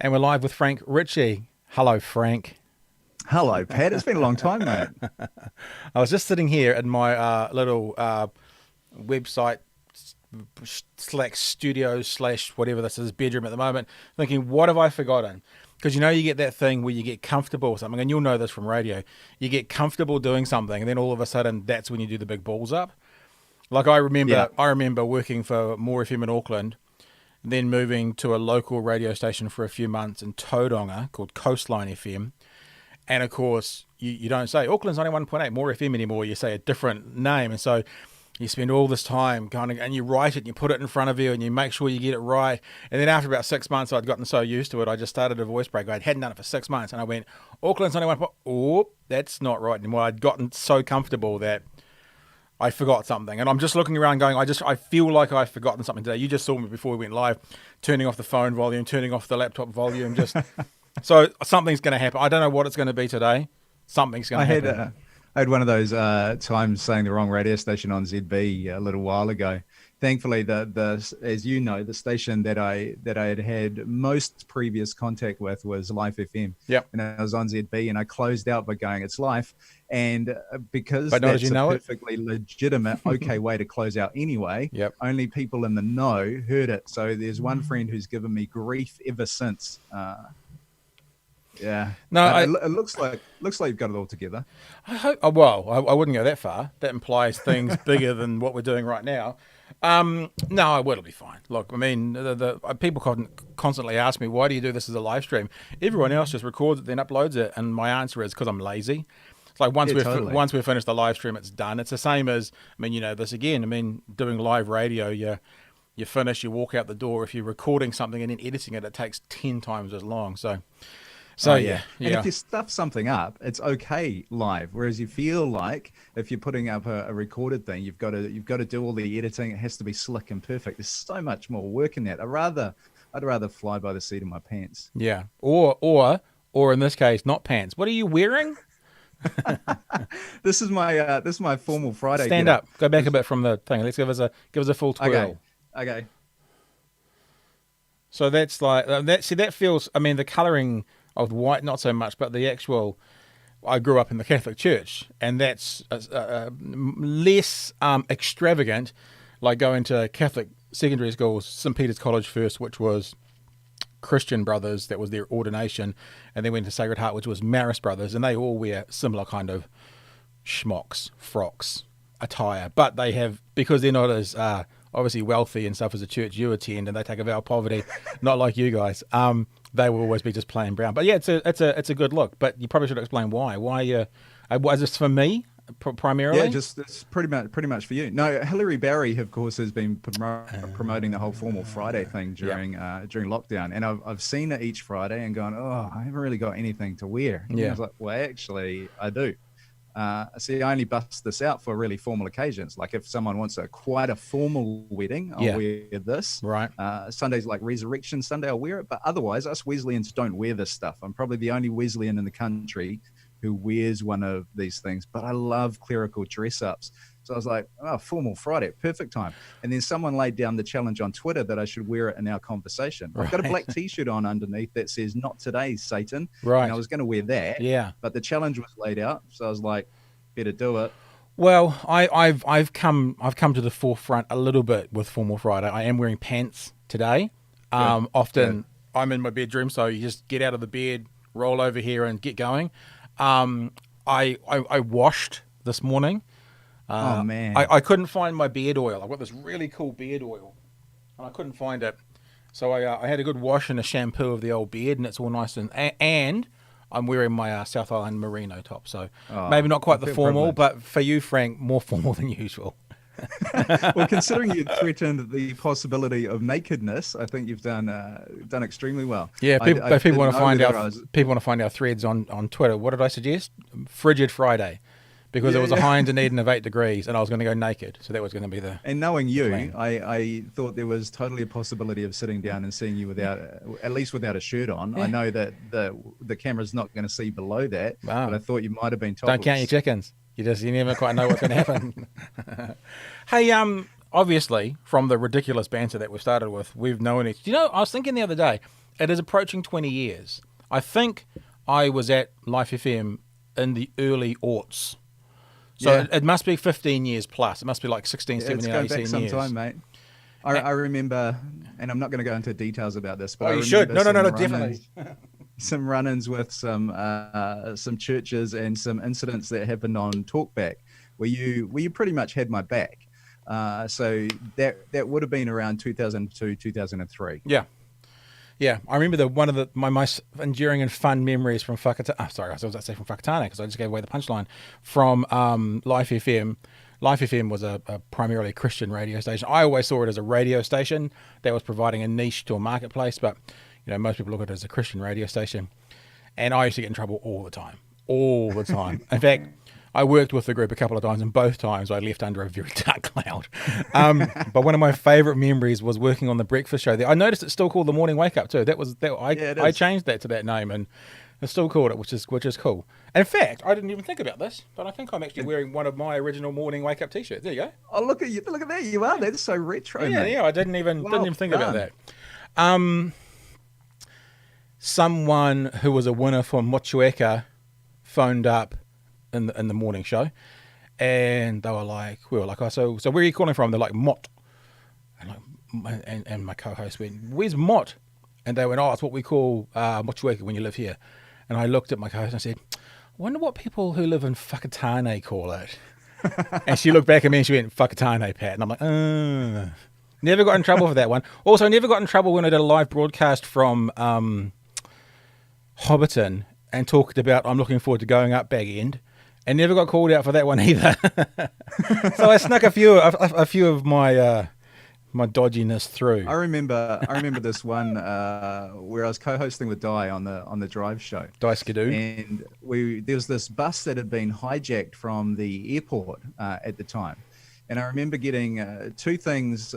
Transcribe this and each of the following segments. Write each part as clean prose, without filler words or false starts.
And we're live with Frank Ritchie. Hello, Frank. Hello, Pat. It's been a long time, mate. I was just sitting here in my little website slash studio slash whatever this is, bedroom at the moment, thinking, what have I forgotten? Because you get that thing where you get comfortable with something, and you'll know this from radio. You get comfortable doing something, and then all of a sudden, that's when you do the big balls up. Like I Yeah. remember working for More FM in Auckland, then moving to a local radio station for a few months in Tauranga called Coastline FM. And of course, you don't say Auckland's 91.8 More FM anymore. You say a different name. And so you spend all this time and you write it and you put it in front of you and you make sure you get it right. And then after about 6 months, I'd gotten so used to it, I just started a voice break. I hadn't done it for 6 months. And I went, Auckland's 91.8. Oh, that's not right anymore. I'd gotten so comfortable that I forgot something. And I'm just looking around going, I feel like I've forgotten something today. You just saw me before we went live, turning off the phone volume, turning off the laptop volume, just... So something's going to happen. I don't know what it's going to be today. Something's going to happen. I had one of those times saying the wrong radio station on ZB a little while ago. Thankfully, the as you know, the station that I had most previous contact with was Life FM. Yep. And I was on ZB, and I closed out by going, "It's Life," and because But not as that's you a know it. perfectly legitimate, okay way to close out anyway. Yep. Only people in the know heard it. So there's one friend who's given me grief ever since. Yeah. No, it looks like you've got it all together. I hope. Oh, well, I wouldn't go that far. That implies things bigger than what we're doing right now. No, it'll be fine. Look, I mean, the people constantly ask me, why do you do this as a live stream? Everyone else just records it, then uploads it, and my answer is because I'm lazy. It's like once we finish the live stream, it's done. It's the same as, I mean, this again. I mean, doing live radio, you finish, you walk out the door. If you're recording something and then editing it, it takes 10 times as long. So yeah. And if you stuff something up, it's okay live. Whereas you feel like if you're putting up a recorded thing, you've got to do all the editing. It has to be slick and perfect. There's so much more work in that. I'd rather fly by the seat of my pants. Yeah. Or in this case, not pants. What are you wearing? This is my formal Friday. Stand up. Go back a bit from the thing. Let's give us a full twirl. Okay. So that's like that. See, that feels. I mean, the colouring of white, not so much, but the actual. I grew up in the Catholic Church, and that's less extravagant, like going to Catholic secondary schools, St. Peter's College first, which was Christian Brothers, that was their ordination, and then went to Sacred Heart, which was Marist Brothers, and they all wear similar kind of schmocks, frocks, attire, but they have, because they're not as obviously wealthy and stuff as a church you attend, and they take a vow of poverty, not like you guys. They will always be just plain brown. But yeah, it's a good look. But you probably should explain why. Why is this for me primarily? Yeah, just it's pretty much for you. No, Hilary Barry, of course, has been promoting the whole Formal Friday thing during lockdown, and I've seen it each Friday and gone, oh, I haven't really got anything to wear. And I was like, well, actually, I do. See, I only bust this out for really formal occasions. Like if someone wants quite a formal wedding, I'll wear this. Right. Sundays like Resurrection Sunday, I'll wear it. But otherwise, us Wesleyans don't wear this stuff. I'm probably the only Wesleyan in the country who wears one of these things. But I love clerical dress-ups. So I was like, oh, Formal Friday, perfect time. And then someone laid down the challenge on Twitter that I should wear it in our conversation. I've got a black T-shirt on underneath that says, "Not today, Satan." Right. And I was going to wear that. Yeah. But the challenge was laid out. So I was like, better do it. Well, I've come to the forefront a little bit with Formal Friday. I am wearing pants today. Often I'm in my bedroom, so you just get out of the bed, roll over here, and get going. I washed this morning. Oh man, I couldn't find my beard oil. I've got this really cool beard oil, and I couldn't find it. So I had a good wash and a shampoo of the old beard, and it's all nice and I'm wearing my South Island merino top. So maybe not quite the formal, but for you, Frank, more formal than usual. Well, considering you threatened the possibility of nakedness, I think you've done extremely well. Yeah, people want to find our threads on Twitter. What did I suggest? Frigid Friday. Because it was a high in Dunedin of 8 degrees, and I was going to go naked, so that was going to be the. And knowing you, plan. I thought there was totally a possibility of sitting down and seeing you at least without a shirt on. Yeah. I know that the camera's not going to see below that, but I thought you might have been topless. Don't count your chickens. You never quite know what's going to happen. Hey, obviously, from the ridiculous banter that we started with, we've known each. I was thinking the other day, It is approaching 20 years. I think I was at Life FM in the early aughts. So it must be 15 years plus. It must be like 16, 17, It's going 18 back some years. time, mate. I remember, and I'm not going to go into details about this, but you should. No, definitely. Some run-ins with some churches and some incidents that happened on Talkback where you pretty much had my back. So that would have been around 2002, 2003. Yeah, I remember one of my most enduring and fun memories from Whakatane. Sorry, I was going to say from Whakatane because I just gave away the punchline. From Life FM. Life FM was a primarily Christian radio station. I always saw it as a radio station that was providing a niche to a marketplace, but most people look at it as a Christian radio station. And I used to get in trouble all the time. In fact, I worked with the group a couple of times, and both times I left under a very dark cloud. But one of my favourite memories was working on the breakfast show there. I noticed it's still called the Morning Wake Up too. I changed that to that name, and it's still called it, which is cool. In fact, I didn't even think about this, but I think I'm actually wearing one of my original Morning Wake Up t-shirts. There you go. Oh, look at you! Look at that! You are. That's so retro. Yeah. I didn't even think about that. Someone who was a winner from Motueka phoned up in the morning show, and we were like, oh, so where are you calling from? They're like, Mott. And my co-host went, where's Mott? And they went, oh, it's what we call Motueka when you live here. And I looked at my co-host and I said, I wonder what people who live in Whakatane call it. And she looked back at me and she went, Whakatane, Pat. And I'm like, never got in trouble for that one. Also, I never got in trouble when I did a live broadcast from Hobbiton and talked about I'm looking forward to going up Bag End, and never got called out for that one either. So I snuck a few of my my dodginess through. I remember this one where I was co-hosting with Di on the drive show. Di Skidoo. And there was this bus that had been hijacked from the airport at the time, and I remember getting two things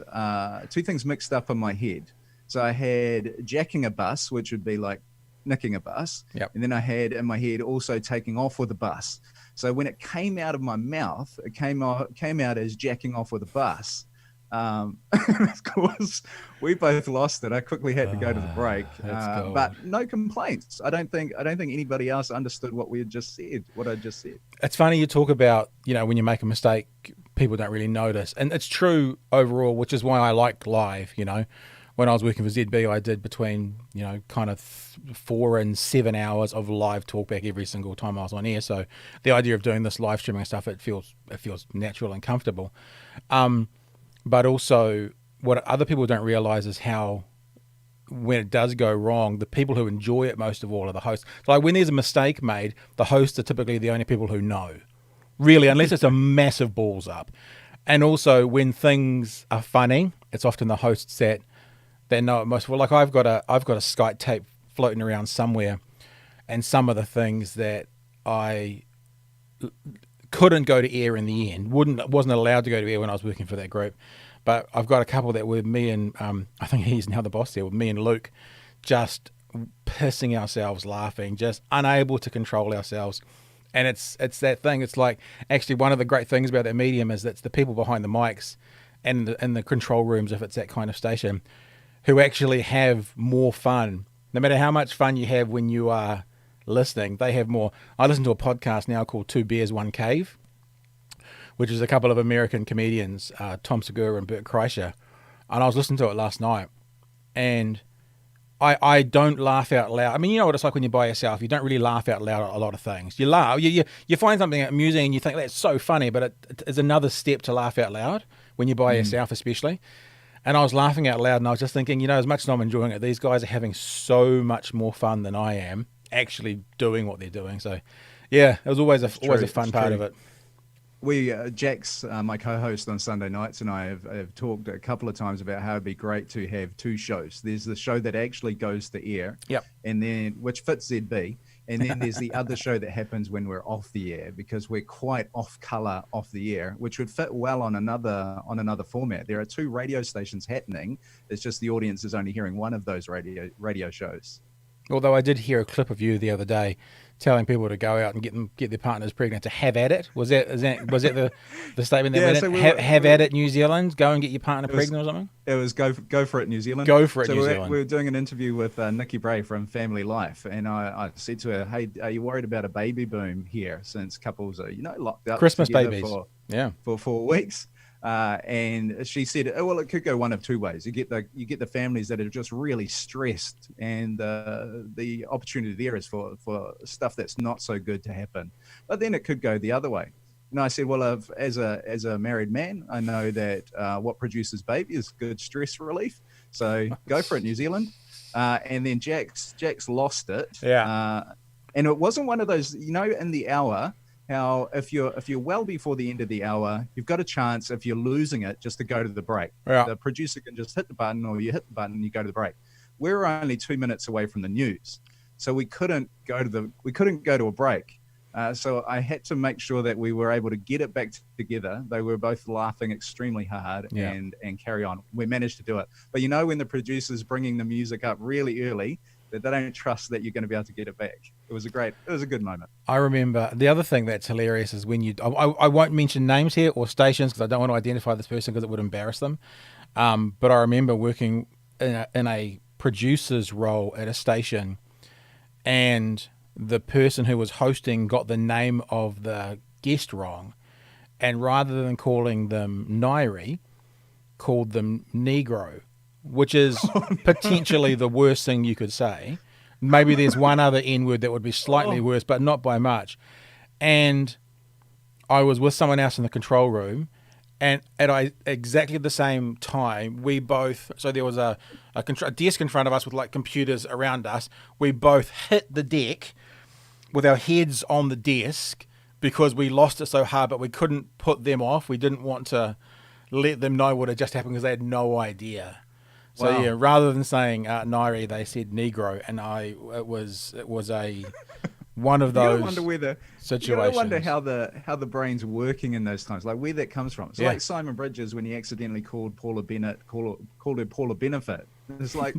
mixed up in my head. So I had jacking a bus, which would be like nicking a bus. Yep. And then I had in my head also taking off with a bus. So when it came out of my mouth, it came out as jacking off with a bus. Of course, we both lost it. I quickly had to go to the break, but no complaints. I don't think anybody else understood what I just said. It's funny you talk about, when you make a mistake, people don't really notice. And it's true overall, which is why I like live, When I was working for ZB, I did between, kind of 4 and 7 hours of live talkback every single time I was on air. So the idea of doing this live streaming stuff, it feels natural and comfortable. But also what other people don't realize is how, when it does go wrong, the people who enjoy it most of all are the hosts. So like when there's a mistake made, the hosts are typically the only people who know, really, unless it's a massive balls up. And also when things are funny, it's often the hosts that know it most well. Like I've got a Skype tape floating around somewhere, and some of the things that I couldn't go to air in the end, wasn't allowed to go to air when I was working for that group. But I've got a couple that were me and I think he's now the boss there, with me and Luke, just pissing ourselves laughing, just unable to control ourselves. And it's that thing. It's like, actually one of the great things about that medium is that's the people behind the mics and in the control rooms, if it's that kind of station, who actually have more fun. No matter how much fun you have when you are listening, they have more. I listen to a podcast now called Two Bears, One Cave, which is a couple of American comedians, Tom Segura and Bert Kreischer. And I was listening to it last night, and I don't laugh out loud. I mean, you know what it's like when you're by yourself. You don't really laugh out loud at a lot of things. You laugh, you find something amusing and you think that's so funny, but it is another step to laugh out loud when you're by yourself, especially. And I was laughing out loud, and I was just thinking, as much as I'm enjoying it, these guys are having so much more fun than I am actually doing what they're doing. So, yeah, it was always a fun part of it. We, Jax, my co-host on Sunday nights, and I have talked a couple of times about how it'd be great to have two shows. There's the show that actually goes to air, and then which fits ZB, and then there's the other show that happens when we're off the air, because we're quite off color off the air, which would fit well on another format. There are two radio stations happening. It's just the audience is only hearing one of those radio shows. Although I did hear a clip of you the other day telling people to go out and get their partners pregnant to have at it. Was that the statement that Yeah, went so in? we Have were, at it, New Zealand. Go and get your partner it was pregnant or something. it was go for it, New Zealand. Go for it, So New Zealand. we were doing an interview with Nikki Bray from Family Life, and I said to her, "Hey, are you worried about a baby boom here since couples are locked up Christmas together babies. for 4 weeks?" And she said, "Oh, well, it could go one of two ways. You get the families that are just really stressed, and the opportunity there is for stuff that's not so good to happen. But then it could go the other way." And I said, "Well, as a married man, I know that what produces baby is good stress relief. So go for it, New Zealand." And then Jax lost it. Yeah. And it wasn't one of those, in the hour. How if you're well before the end of the hour, you've got a chance if you're losing it just to go to the break. Yeah. The producer can just hit the button, or you hit the button and you go to the break. We're only 2 minutes away from the news, so we couldn't go to a break. So I had to make sure that we were able to get it back together. They were both laughing extremely hard and carry on. We managed to do it. But when the producer's bringing the music up really early, that they don't trust that you're going to be able to get it back. It was a good moment. I remember the other thing that's hilarious is when I won't mention names here or stations because I don't want to identify this person because it would embarrass them. But I remember working in a producer's role at a station, and the person who was hosting got the name of the guest wrong, and rather than calling them Nairi, called them Negro, which is potentially the worst thing you could say. Maybe there's one other N-word that would be slightly worse, but not by much. And I was with someone else in the control room, and at exactly the same time, we both, so there was a desk in front of us with like computers around us. We both hit the deck with our heads on the desk because we lost it so hard, but we couldn't put them off. We didn't want to let them know what had just happened because they had no idea. So Wow. rather than saying Nairi, they said Negro, and it was a one of those situations. You gotta wonder how the brain's working in those times, like where that comes from. It's like Simon Bridges when he accidentally called Paula her Paula Benefit. It's like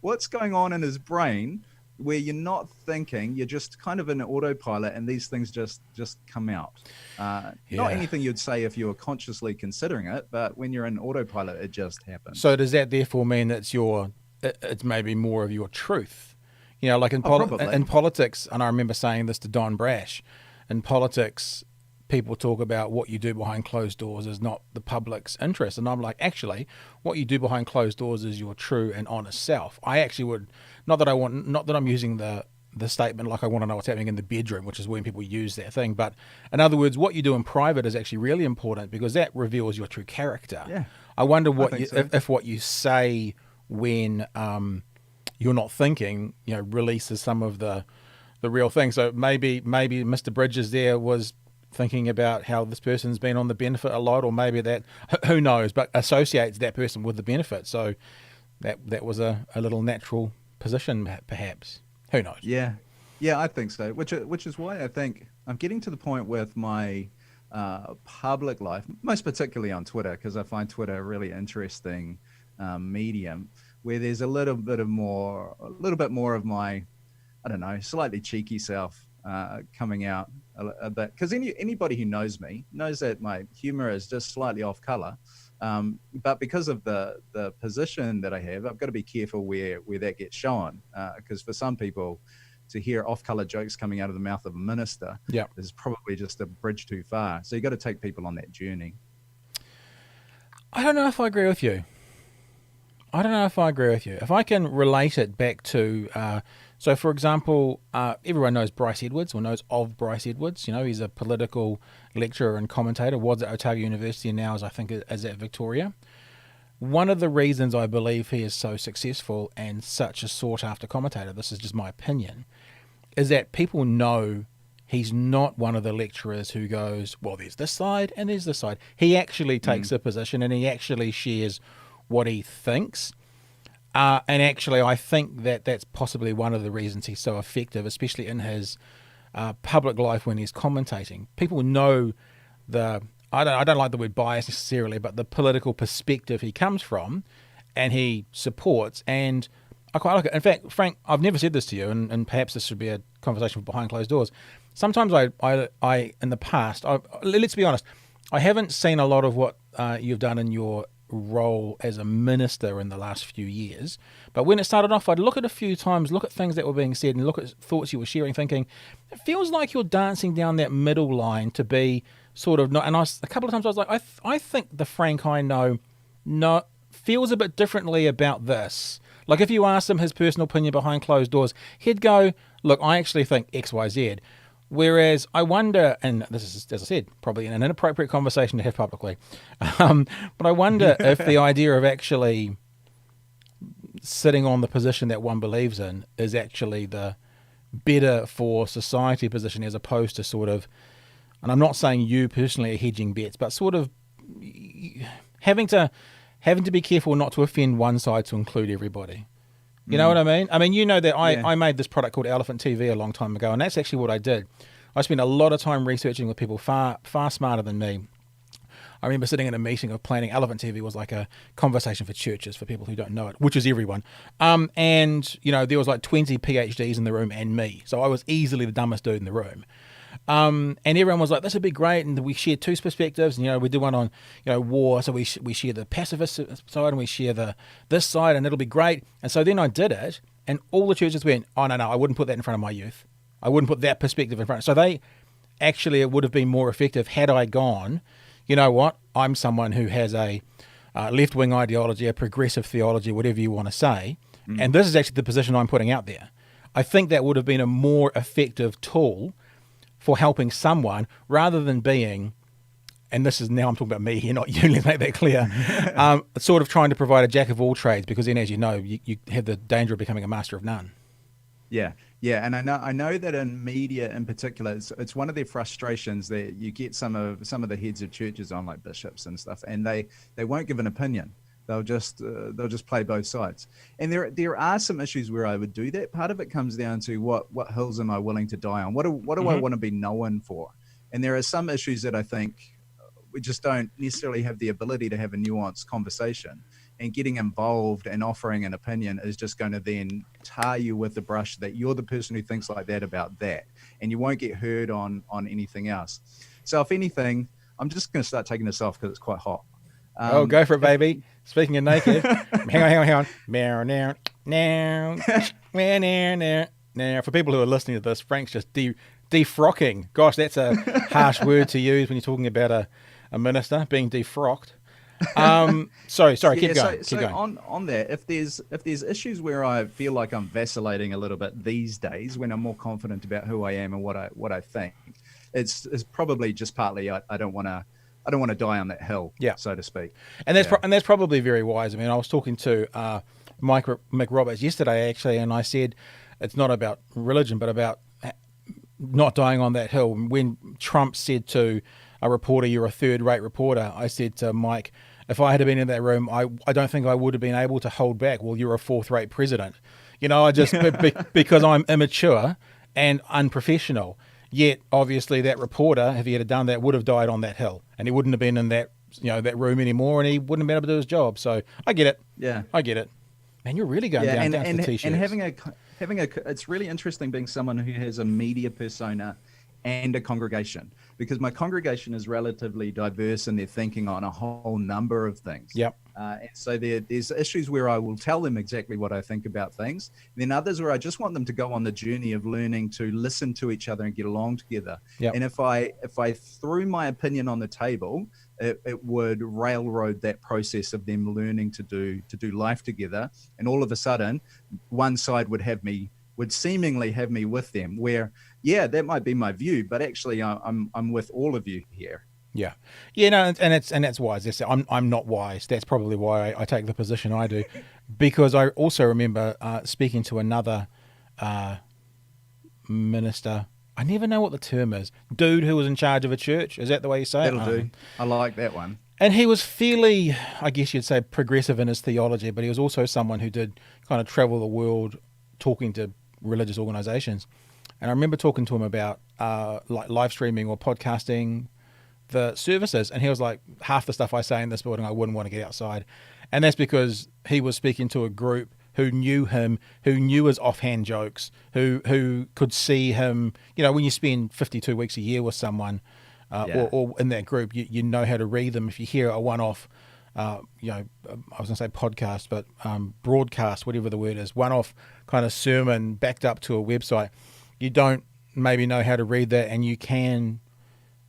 what's going on in his brain where you're not thinking, you're just kind of in autopilot, and these things just come out. Not anything you'd say if you were consciously considering it, but when you're in autopilot, it just happens. So does that therefore mean that it's maybe more of your truth? Like in politics, and I remember saying this to Don Brash, in politics, people talk about what you do behind closed doors is not the public's interest. And I'm like, actually, what you do behind closed doors is your true and honest self. I actually would, not that I'm using the statement like I want to know what's happening in the bedroom, which is when people use that thing. But in other words, what you do in private is actually really important because that reveals your true character. Yeah. I wonder if what you say when you're not thinking, releases some of the real thing. So maybe Mr. Bridges there was thinking about how this person's been on the benefit a lot, or maybe that, who knows, but associates that person with the benefit. So that was a little natural position, perhaps. Who knows? Yeah, I think so. Which is why I think I'm getting to the point with my public life, most particularly on Twitter, because I find Twitter a really interesting medium where there's a little bit more of my, I don't know, slightly cheeky self coming out a bit, because anybody who knows me knows that my humor is just slightly off color, but because of the position that I have, I've got to be careful where that gets shown, because for some people to hear off-color jokes coming out of the mouth of a minister is probably just a bridge too far. So you got to take people on that journey. I don't know if I agree with you. If I can relate it back to, so for example, everyone knows Bryce Edwards, or knows of Bryce Edwards. He's a political lecturer and commentator, was at Otago University and now is at Victoria. One of the reasons I believe he is so successful and such a sought-after commentator, this is just my opinion, is that people know he's not one of the lecturers who goes, well, there's this side and there's this side. He actually takes a position and he actually shares what he thinks. And actually, I think that's possibly one of the reasons he's so effective, especially in his public life when he's commentating. People know I don't like the word bias necessarily, but the political perspective he comes from and he supports, and I quite like it. In fact, Frank, I've never said this to you, and perhaps this should be a conversation behind closed doors. Sometimes I in the past, let's be honest, I haven't seen a lot of what you've done in your role as a minister in the last few years. But when it started off, I'd look at a few times, look at things that were being said and look at thoughts you were sharing, thinking, it feels like you're dancing down that middle line to be sort of not. And a couple of times I was like, I think the Frank I know feels a bit differently about this. Like if you asked him his personal opinion behind closed doors, he'd go, look, I actually think X, Y, Z. Whereas I wonder, and this is, as I said, probably an inappropriate conversation to have publicly, but I wonder if the idea of actually sitting on the position that one believes in is actually the better for society position, as opposed to sort of, and I'm not saying you personally are hedging bets, but sort of having to be careful not to offend one side to include everybody. You know what I mean? I mean, you know that I made this product called Elephant TV a long time ago, and that's actually what I did. I spent a lot of time researching with people far smarter than me. I remember sitting in a meeting of planning. Elephant TV was like a conversation for churches, for people who don't know it, which is everyone. And, you know, there was like 20 PhDs in the room and me. So I was easily the dumbest dude in the room. And everyone was like, this would be great. And we shared two perspectives. And, you know, we do one on, you know, war. So we share the pacifist side and we share this side, and it'll be great. And so then I did it, and all the churches went, oh, no, I wouldn't put that in front of my youth. I wouldn't put that perspective in front. So it would have been more effective had I gone, you know what, I'm someone who has a left-wing ideology, a progressive theology, whatever you want to say. And this is actually the position I'm putting out there. I think that would have been a more effective tool for helping someone, rather than being, and this is now I'm talking about me here, not you, let's make that clear, sort of trying to provide a jack of all trades, because then, as you know, you have the danger of becoming a master of none. Yeah, and I know that in media in particular, it's one of their frustrations that you get some of the heads of churches on, like bishops and stuff, and they won't give an opinion. They'll just play both sides. And there are some issues where I would do that. Part of it comes down to what hills am I willing to die on? What do I want to be known for? And there are some issues that I think we just don't necessarily have the ability to have a nuanced conversation. And getting involved and offering an opinion is just going to then tar you with the brush that you're the person who thinks like that about that, and you won't get heard on anything else. So if anything, I'm just going to start taking this off because it's quite hot. Go for it, baby. Speaking of naked, hang on. Now, for people who are listening to this, Frank's just defrocking. Gosh, that's a harsh word to use when you're talking about a minister being defrocked. Sorry, keep going. On that, if there's issues where I feel like I'm vacillating a little bit these days, when I'm more confident about who I am and what I think, it's probably just partly I don't want to die on that hill, so to speak. And that's probably very wise. I mean, I was talking to Mick Roberts yesterday actually, and I said it's not about religion, but about not dying on that hill. When Trump said to a reporter, "You're a third-rate reporter," I said to Mike, if I had been in that room, I don't think I would have been able to hold back. Well, you're a fourth-rate president. You know, I just because I'm immature and unprofessional. Yet, obviously, that reporter, if he had done that, would have died on that hill, and he wouldn't have been in that room anymore, and he wouldn't have been able to do his job. So I get it. Yeah, I get it. Man, you're really going down to the t-shirts. And having a, it's really interesting being someone who has a media persona and a congregation, because my congregation is relatively diverse in their thinking on a whole number of things. Yep. And so there's issues where I will tell them exactly what I think about things. And then others where I just want them to go on the journey of learning to listen to each other and get along together. Yep. And if I threw my opinion on the table, it would railroad that process of them learning to do life together. And all of a sudden, one side would seemingly have me with them, where, yeah, that might be my view, but actually I'm with all of you here. Yeah. No, and that's wise. I'm not wise. That's probably why I take the position I do, because I also remember speaking to another minister. I never know what the term is. Dude who was in charge of a church. Is that the way you say it? That'll do. I like that one. And he was fairly, I guess you'd say, progressive in his theology, but he was also someone who did kind of travel the world talking to religious organizations. And I remember talking to him about like live streaming or podcasting the services, and he was like, half the stuff I say in this building I wouldn't want to get outside. And that's because he was speaking to a group who knew him, who knew his offhand jokes, who could see him. When you spend 52 weeks a year with someone, or in that group, you know how to read them. If you hear a one-off, I was going to say podcast, but broadcast, whatever the word is, one-off kind of sermon backed up to a website, you don't maybe know how to read that, and you can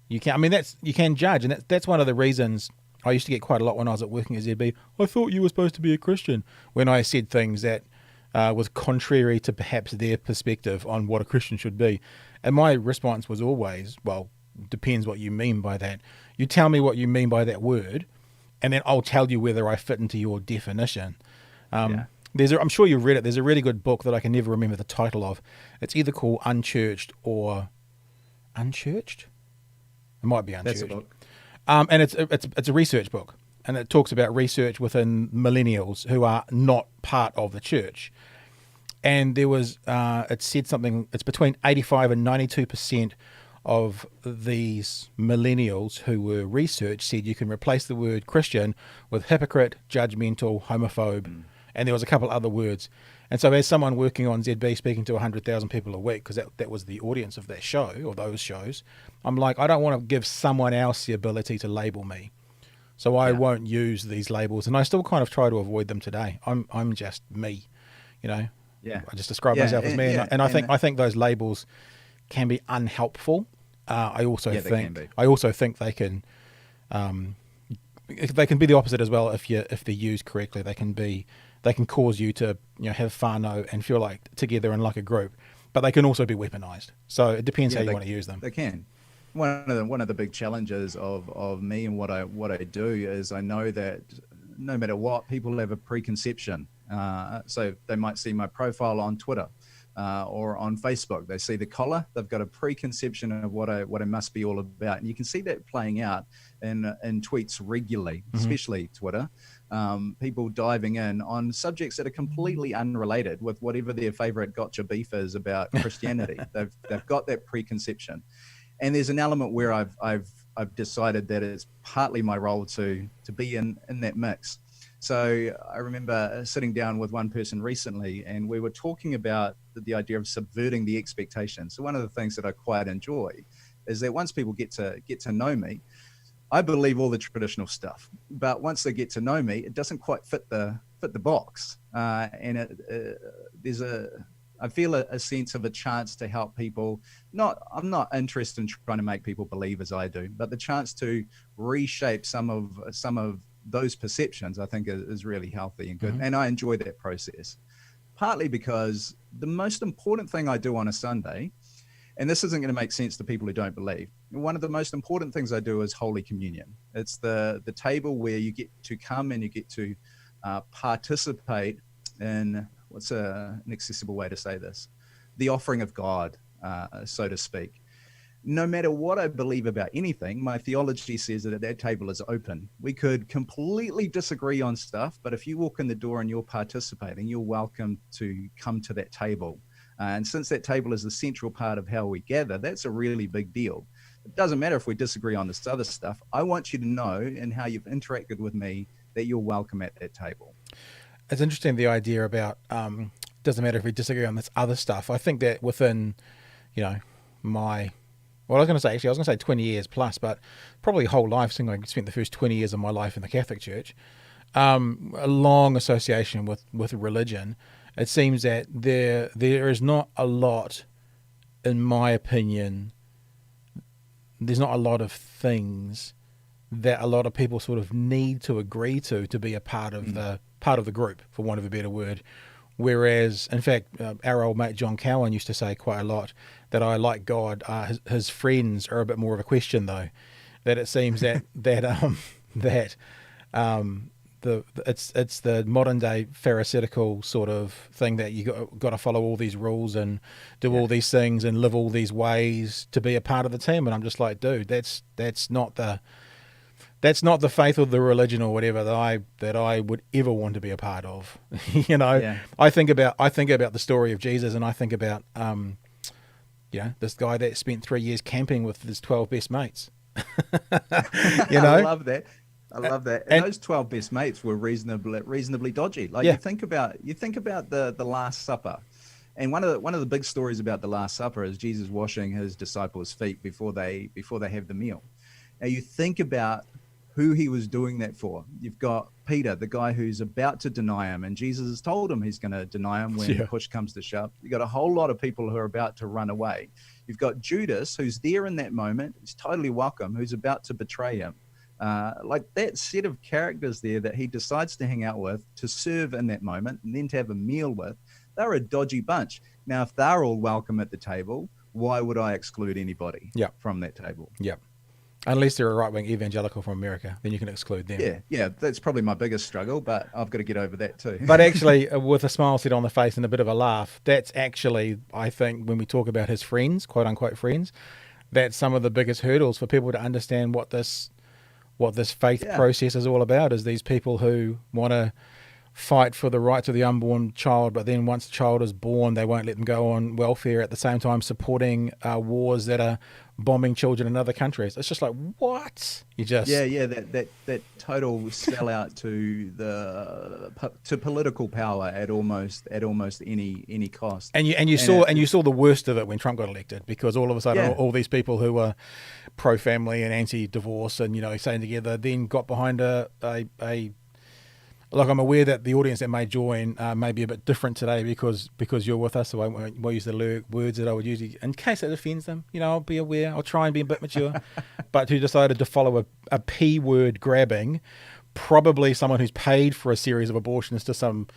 judge, and that's one of the reasons I used to get quite a lot when I was working at ZB. I thought you were supposed to be a Christian, when I said things that was contrary to perhaps their perspective on what a Christian should be. And my response was always, well, depends what you mean by that. You tell me what you mean by that word, and then I'll tell you whether I fit into your definition. I'm sure you've read it. There's a really good book that I can never remember the title of. It's either called Unchurched or Unchurched. It might be Unchurched. That's a book. And it's a research book, and it talks about research within millennials who are not part of the church. And there was, it said something, it's between 85 and 92% of these millennials who were researched said you can replace the word Christian with hypocrite, judgmental, homophobe, and there was a couple other words. And so as someone working on ZB, speaking to 100,000 people a week, because that was the audience of that show, or those shows, I'm like, I don't want to give someone else the ability to label me. So I won't use these labels, and I still kind of try to avoid them today. I'm just me, Yeah. I just describe myself as me, and I think those labels can be unhelpful. I also think they can be the opposite as well if they're used correctly. They can cause you to have whānau and feel like together and like a group, but they can also be weaponized. So it depends how you want to use them. They can. One of the big challenges of me and what I do is I know that no matter what, people have a preconception. So they might see my profile on Twitter or on Facebook. They see the collar. They've got a preconception of what I must be all about, and you can see that playing out in tweets regularly, especially Twitter. People diving in on subjects that are completely unrelated with whatever their favorite gotcha beef is about Christianity. They've got that preconception, and there's an element where I've decided that it's partly my role to be in that mix. So I remember sitting down with one person recently, and we were talking about the idea of subverting the expectations. So one of the things that I quite enjoy is that once people get to know me, I believe all the traditional stuff, but once they get to know me, it doesn't quite fit the box, and I feel a sense of a chance to help people. I'm not interested in trying to make people believe as I do, but the chance to reshape some of those perceptions, I think is really healthy and good. And I enjoy that process, partly because the most important thing I do on a Sunday, and this isn't going to make sense to people who don't believe, one of the most important things I do is Holy Communion. It's the table where you get to come and you get to participate in, what's an accessible way to say this, the offering of God, so to speak. No matter what I believe about anything, my theology says that table is open. We could completely disagree on stuff, but if you walk in the door and you're participating, you're welcome to come to that table. And since that table is the central part of how we gather, that's a really big deal. It doesn't matter if we disagree on this other stuff. I want you to know in how you've interacted with me that you're welcome at that table. It's interesting, the idea about doesn't matter if we disagree on this other stuff. I think that within, I was going to say 20 years plus, but probably whole life, since I spent the first 20 years of my life in the Catholic Church, a long association with religion. It seems that there is not a lot, in my opinion, there's not a lot of things that a lot of people sort of need to agree to be a part of the group, for want of a better word. Whereas, in fact, our old mate John Cowan used to say quite a lot that I like God. His friends are a bit more of a question, though. That it seems that it's the modern day pharisaical sort of thing that you got to follow all these rules and do all these things and live all these ways to be a part of the team. And I'm just like, dude, that's not the faith or the religion or whatever that I would ever want to be a part of. I think about the story of Jesus, and I think about this guy that spent 3 years camping with his 12 best mates. I love that. I love that. And those 12 best mates were reasonably dodgy. Like you think about the Last Supper. And one of the big stories about the Last Supper is Jesus washing his disciples' feet before they have the meal. Now you think about who he was doing that for. You've got Peter, the guy who's about to deny him, and Jesus has told him he's going to deny him when push comes to shove. You've got a whole lot of people who are about to run away. You've got Judas, who's there in that moment. He's totally welcome, who's about to betray him. Like that set of characters there that he decides to hang out with, to serve in that moment, and then to have a meal with, they're a dodgy bunch. Now, if they're all welcome at the table, why would I exclude anybody from that table? Yeah. Unless they're a right-wing evangelical from America, then you can exclude them. Yeah, that's probably my biggest struggle, but I've got to get over that too. But actually, with a smile set on the face and a bit of a laugh, that's actually, I think, when we talk about his friends, quote-unquote friends, that's some of the biggest hurdles for people to understand what this faith process is all about, is these people who want to fight for the rights of the unborn child, but then once the child is born, they won't let them go on welfare, at the same time supporting wars that are bombing children in other countries. It's just like, what? You just that total sellout to political power at almost any cost. And you saw the worst of it when Trump got elected, because all of a sudden all these people who were pro-family and anti-divorce and staying together then got behind a Look, I'm aware that the audience that may join may be a bit different today because you're with us, so I won't use the words that I would usually, in case it offends them. I'll be aware. I'll try and be a bit mature. But who decided to follow a P word grabbing, probably someone who's paid for a series of abortions to some,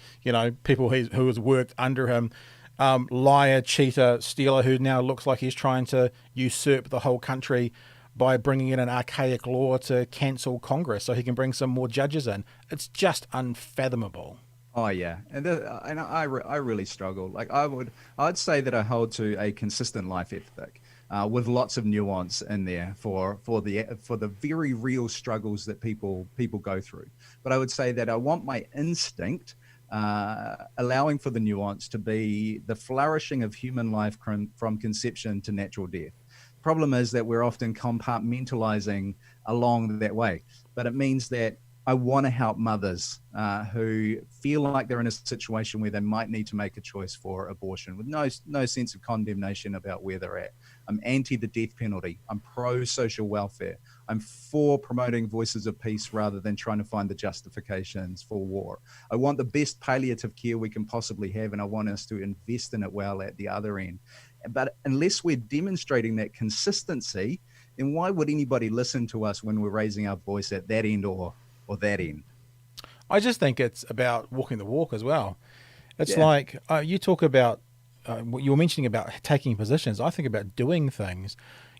people who has worked under him, liar, cheater, stealer, who now looks like he's trying to usurp the whole country by bringing in an archaic law to cancel Congress so he can bring some more judges in. It's just unfathomable. Oh yeah, and I really struggle. Like I'd say that I hold to a consistent life ethic, with lots of nuance in there for the very real struggles that people go through. But I would say that I want my instinct, allowing for the nuance, to be the flourishing of human life from conception to natural death. Problem is that we're often compartmentalizing along that way, but it means that I want to help mothers who feel like they're in a situation where they might need to make a choice for abortion with no sense of condemnation about where they're at. I'm anti the death penalty. I'm pro social welfare. I'm for promoting voices of peace rather than trying to find the justifications for war. I want the best palliative care we can possibly have, and I want us to invest in it well at the other end. But unless we're demonstrating that consistency, then why would anybody listen to us when we're raising our voice at that end or that end? I just think it's about walking the walk as well. It's like you talk about, you were mentioning about taking positions. I think about doing things.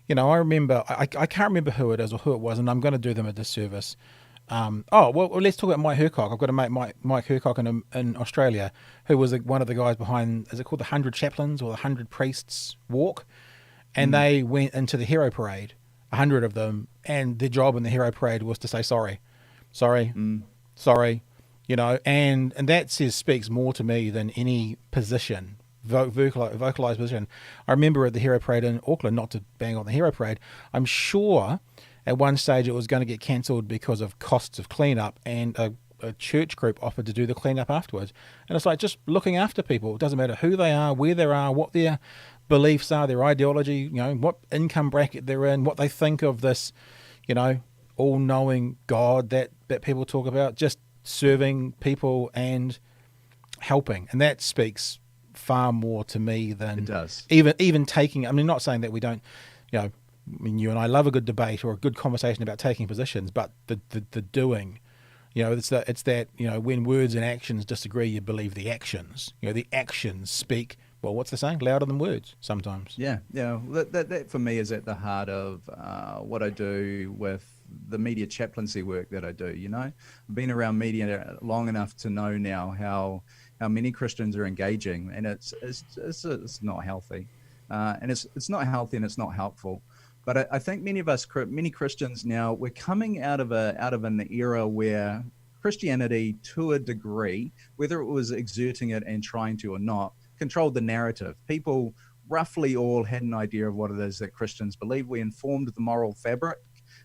I remember, I can't remember who it is or who it was, and I'm going to do them a disservice. Let's talk about Mike Hercock. I've got to make Mike Hercock in Australia, who was one of the guys behind, is it called the 100 Chaplains or the 100 Priests walk? And they went into the hero parade, 100 of them, and their job in the hero parade was to say sorry, and that speaks more to me than any position, vocalized position. I remember at the hero parade in Auckland, not to bang on the hero parade, I'm sure at one stage it was going to get cancelled because of costs of cleanup, and a church group offered to do the cleanup afterwards. And it's like just looking after people. It doesn't matter who they are, where they are, what their beliefs are, their ideology, what income bracket they're in, what they think of this, all-knowing God that people talk about, just serving people and helping. And that speaks far more to me than it does. Even taking, I'm not saying that we don't, you and I love a good debate or a good conversation about taking positions, but the doing, it's that when words and actions disagree, you believe the actions. The actions speak, well, what's the saying? Louder than words sometimes. Yeah. That for me is at the heart of what I do with the media chaplaincy work that I do. I've been around media long enough to know now how many Christians are engaging, and it's not healthy, and it's not healthy and it's not helpful. But I think many Christians now, we're coming out of an era where Christianity, to a degree, whether it was exerting it and trying to or not, controlled the narrative. People roughly all had an idea of what it is that Christians believe. We informed the moral fabric.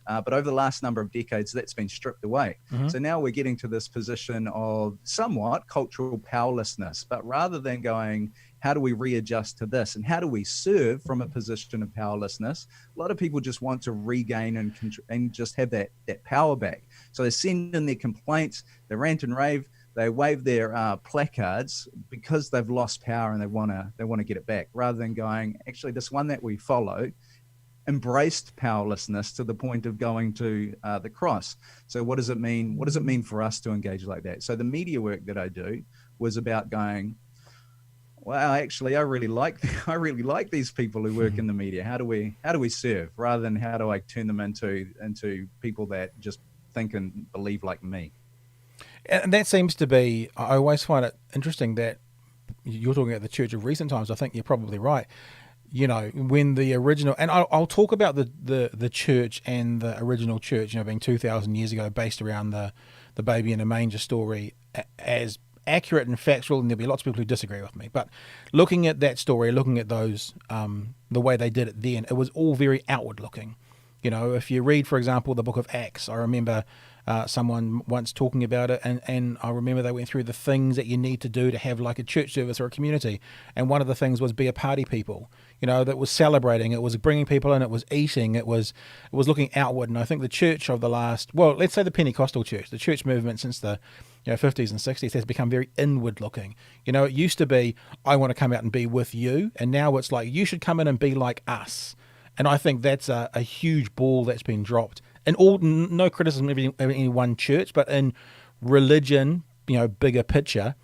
But over the last number of decades, that's been stripped away. So now we're getting to this position of somewhat cultural powerlessness. But rather than going, how do we readjust to this? And how do we serve from a position of powerlessness? A lot of people just want to regain and just have that power back. So they send in their complaints, they rant and rave, they wave their placards because they've lost power and they want to get it back, rather than going, actually, this one that we follow embraced powerlessness to the point of going to the cross. So what does it mean? What does it mean for us to engage like that? So the media work that I do was about going, wow, actually, I really like these people who work in the media. How do we serve, rather than how do I turn them into people that just think and believe like me? And that seems to be, I always find it interesting that you're talking about the church of recent times. I think you're probably right. You know, when the original, and I'll talk about the church and the original church, you know, being 2,000 years ago, based around the baby in a manger story, as accurate and factual, and there'll be lots of people who disagree with me. But looking at that story, looking at those, the way they did it then, it was all very outward looking. You know, if you read, for example, the book of Acts, I remember someone once talking about it, and I remember they went through the things that you need to do to have like a church service or a community, and one of the things was be a party people, you know, that was celebrating, it was bringing people in, it was eating, it was looking outward. And I think the church of the last, well, let's say the Pentecostal church, the church movement since the 50s and 60s has become very inward looking. You know, it used to be, I want to come out and be with you, and now it's like, you should come in and be like us. And I think that's a huge ball that's been dropped. And no criticism of any one church, but in religion, you know, bigger picture,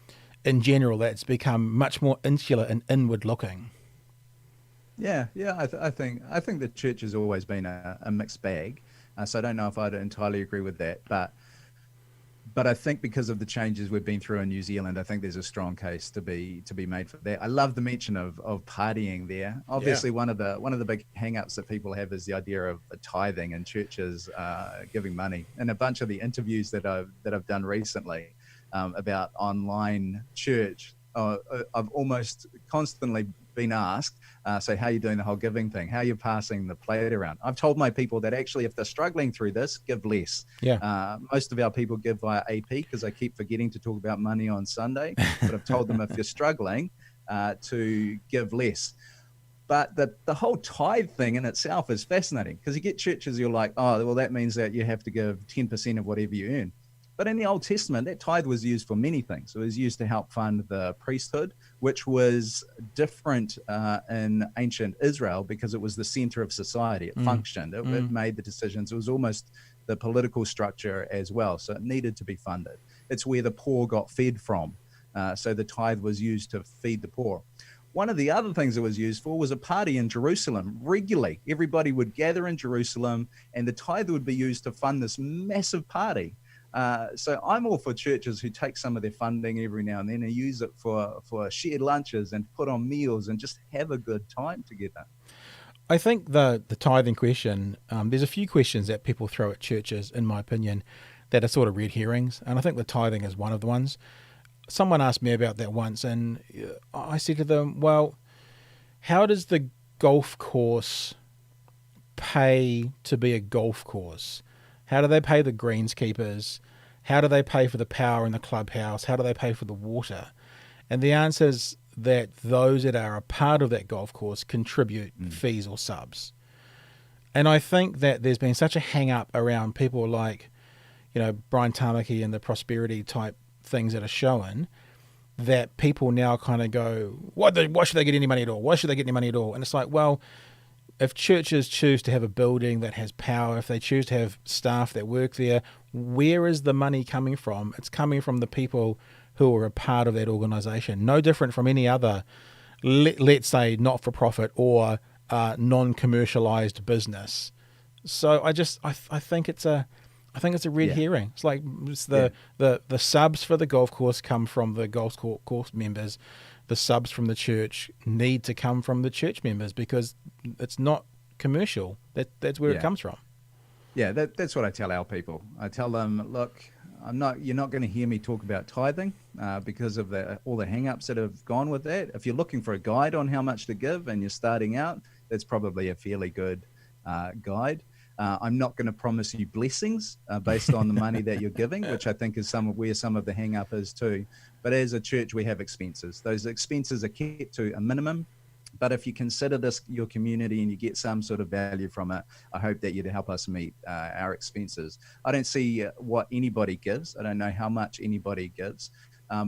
in general, that's become much more insular and inward looking. Yeah. I think the church has always been a mixed bag. So I don't know if I'd entirely agree with that, but I think because of the changes we've been through in New Zealand, I think there's a strong case to be made for that. I love the mention of partying there. Obviously, one of the big hang-ups that people have is the idea of tithing and churches giving money. And a bunch of the interviews that I've done recently about online church, I've almost constantly been asked, so how are you doing the whole giving thing? How are you passing the plate around? I've told my people that actually, if they're struggling through this, give less. Yeah. Most of our people give via AP because I keep forgetting to talk about money on Sunday. But I've told them if you're struggling, to give less. But the whole tithe thing in itself is fascinating, because you get churches, you're like, oh, well, that means that you have to give 10% of whatever you earn. But in the Old Testament, that tithe was used for many things. It was used to help fund the priesthood, which was different in ancient Israel because it was the center of society. It functioned. It made the decisions. It was almost the political structure as well. So it needed to be funded. It's where the poor got fed from. So the tithe was used to feed the poor. One of the other things it was used for was a party in Jerusalem. Regularly, everybody would gather in Jerusalem, and the tithe would be used to fund this massive party. So I'm all for churches who take some of their funding every now and then and use it for shared lunches and put on meals and just have a good time together. I think the tithing question, there's a few questions that people throw at churches, in my opinion, that are sort of red herrings. And I think the tithing is one of the ones. Someone asked me about that once, and I said to them, well, how does the golf course pay to be a golf course? How do they pay the greenskeepers? How do they pay for the power in the clubhouse? How do they pay for the water? And the answer is that those that are a part of that golf course contribute fees or subs. And I think that there's been such a hang up around people like, you know, Brian Tamaki and the prosperity type things that are shown, that people now kind of go, why should they get any money at all? Why should they get any money at all? And it's like, well, if churches choose to have a building that has power, if they choose to have staff that work there, where is the money coming from? It's coming from the people who are a part of that organisation. No different from any other, let's say, not-for-profit or non-commercialised business. So I think it's a red herring. It's like the subs for the golf course come from the golf course members. The subs from the church need to come from the church members because it's not commercial. That's where it comes from. Yeah, that's what I tell our people. I tell them, look, you're not going to hear me talk about tithing because of all the hang-ups that have gone with that. If you're looking for a guide on how much to give and you're starting out, that's probably a fairly good guide. I'm not going to promise you blessings based on the money that you're giving, which I think is where some of the hang up is too. But as a church, we have expenses. Those expenses are kept to a minimum. But if you consider this your community and you get some sort of value from it, I hope that you'd help us meet our expenses. I don't see what anybody gives. I don't know how much anybody gives.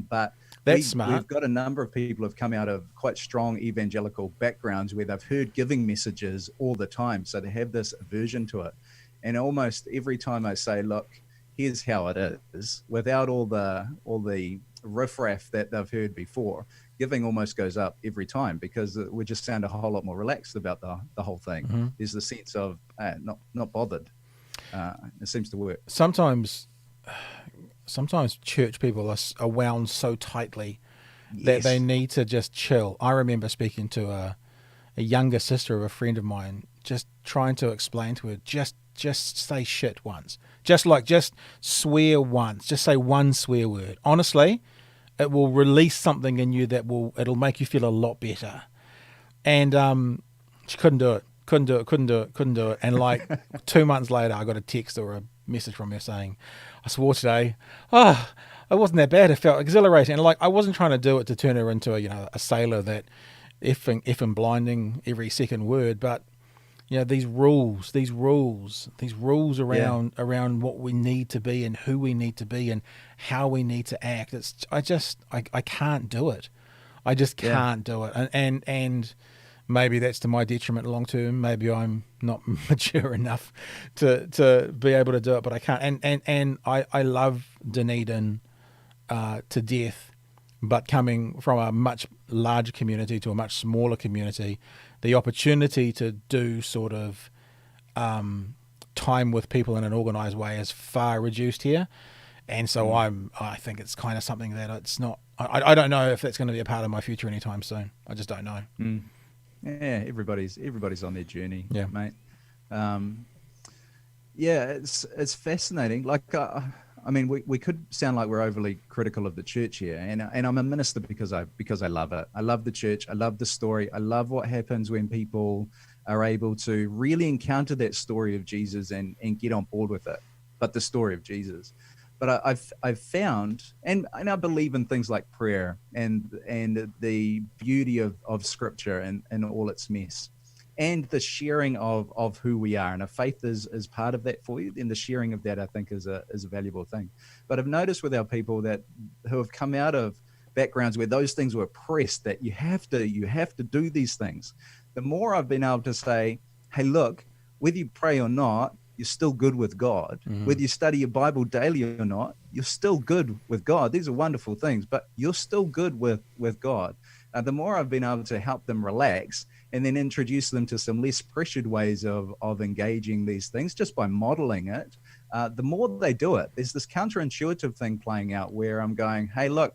But we've got a number of people who have come out of quite strong evangelical backgrounds where they've heard giving messages all the time. So they have this aversion to it. And almost every time I say, look, here's how it is, without all the riffraff that they've heard before, giving almost goes up every time because we just sound a whole lot more relaxed about the whole thing. Mm-hmm. There's the sense of not bothered. It seems to work. Sometimes church people are wound so tightly that they need to just chill. I remember speaking to a younger sister of a friend of mine, just trying to explain to her, just say shit once. Just swear once. Just say one swear word. Honestly, it will release something in you it'll make you feel a lot better. And she couldn't do it. And like 2 months later, I got a text or a message from her saying, I swore today, it wasn't that bad. It felt exhilarating. And like, I wasn't trying to do it to turn her into a sailor that effing blinding every second word, but these rules around what we need to be and who we need to be and how we need to act. I can't do it. I just can't do it. And maybe that's to my detriment long term. Maybe I'm not mature enough to be able to do it, but I can't. And I love Dunedin to death, but coming from a much larger community to a much smaller community, the opportunity to do sort of time with people in an organised way is far reduced here. And so I think it's kind of something that it's not, I don't know if that's going to be a part of my future anytime soon. I just don't know. Mm. Yeah, everybody's on their journey, mate. It's fascinating. Like, I mean, we could sound like we're overly critical of the church here, and I'm a minister because I love it. I love the church. I love the story. I love what happens when people are able to really encounter that story of Jesus and get on board with it. But the story of Jesus. But I've found, and I believe in things like prayer and the beauty of Scripture and all its mess, and the sharing of who we are. And if faith is part of that for you, then the sharing of that, I think, is a valuable thing. But I've noticed with our people who have come out of backgrounds where those things were pressed, that you have to do these things. The more I've been able to say, hey, look, whether you pray or not, you're still good with God. Mm-hmm. Whether you study your Bible daily or not, you're still good with God. These are wonderful things, but you're still good with God. The more I've been able to help them relax and then introduce them to some less pressured ways of engaging these things just by modeling it, the more they do it. There's this counterintuitive thing playing out where I'm going, hey, look,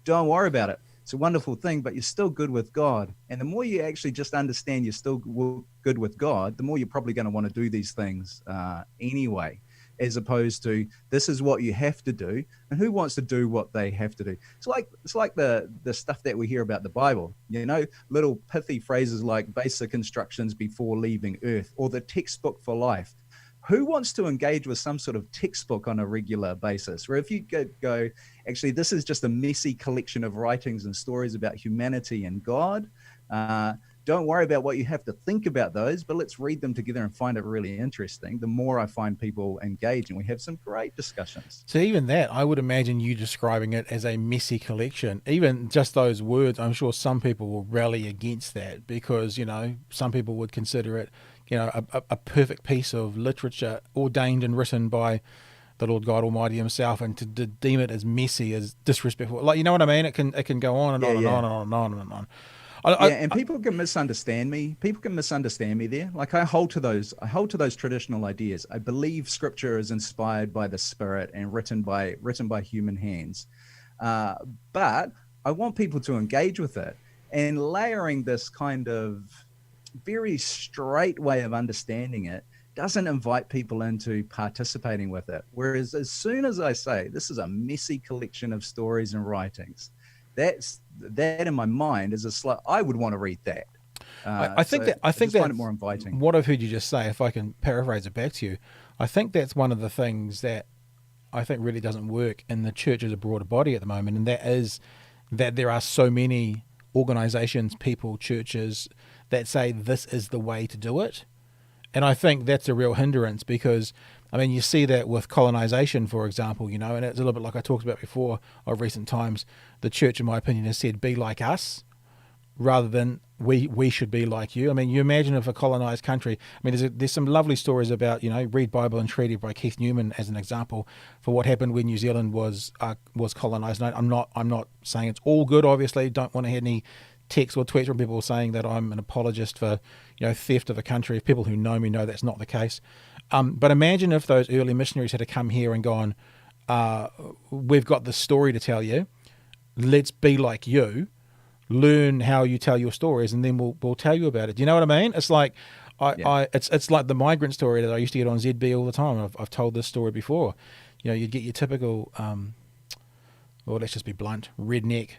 don't worry about it. It's a wonderful thing, but you're still good with God. And the more you actually just understand you're still good with God, the more you're probably going to want to do these things anyway, as opposed to this is what you have to do. And who wants to do what they have to do? It's like the stuff that we hear about the Bible, little pithy phrases like basic instructions before leaving Earth, or the textbook for life. Who wants to engage with some sort of textbook on a regular basis? Where if you go, actually, this is just a messy collection of writings and stories about humanity and God. Don't worry about what you have to think about those, but let's read them together and find it really interesting. The more I find people engage, and we have some great discussions. So even that, I would imagine you describing it as a messy collection. Even just those words, I'm sure some people will rally against that because, some people would consider it a perfect piece of literature ordained and written by the Lord God Almighty himself, and to deem it as messy, as disrespectful. Like, you know what I mean? It can go on and on and on and on and on and on. And people can misunderstand me. People can misunderstand me there. Like, I hold to those traditional ideas. I believe Scripture is inspired by the Spirit and written by human hands. But I want people to engage with it, and layering this kind of very straight way of understanding it doesn't invite people into participating with it. Whereas as soon as I say this is a messy collection of stories and writings, that in my mind is I would want to read that. I think that just that find it more inviting. what I've heard you just say, if I can paraphrase it back to you, I think that's one of the things that I think really doesn't work in the church as a broader body at the moment, and that is that there are so many organisations, people, churches that say this is the way to do it. And I think that's a real hindrance because, I mean, you see that with colonisation, for example, and it's a little bit like I talked about before of recent times. The church, in my opinion, has said, be like us, rather than we should be like you. I mean, you imagine if a colonised country, I mean, there's some lovely stories about, read Bible and Treaty by Keith Newman as an example for what happened when New Zealand was colonised. And I'm not saying it's all good, obviously. Don't want to hear any texts or tweets from people saying that I'm an apologist for, theft of a country. If people who know me know that's not the case. But imagine if those early missionaries had to come here and gone, we've got this story to tell you. Let's be like you. Learn how you tell your stories, and then we'll tell you about it. Do you know what I mean? It's like it's like the migrant story that I used to get on ZB all the time. I've told this story before. You'd get your typical, well, let's just be blunt, redneck,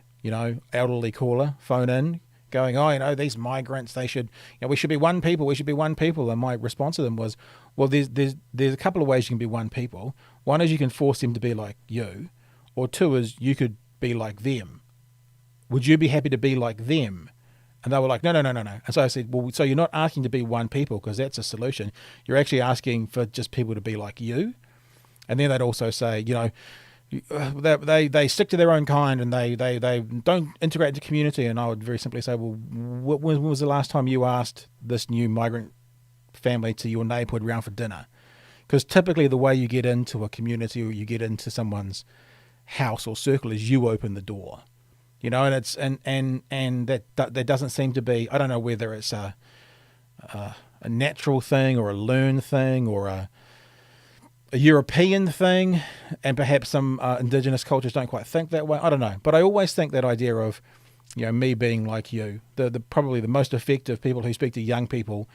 elderly caller phone in, going, these migrants, they should, we should be one people. We should be one people. And my response to them was, well, there's a couple of ways you can be one people. One is you can force them to be like you, or two is you could be like them. Would you be happy to be like them? And they were like, no. And so I said, well, so you're not asking to be one people because that's a solution. You're actually asking for just people to be like you. And then they'd also say, they stick to their own kind and they don't integrate into community. And I would very simply say, well, when was the last time you asked this new migrant family to your neighbourhood round for dinner? Because typically the way you get into a community or you get into someone's house or circle is you open the door. And it's and that doesn't seem to be. I don't know whether it's a natural thing or a learned thing or a European thing, and perhaps some indigenous cultures don't quite think that way. I don't know, but I always think that idea of me being like you. The probably the most effective people who speak to young people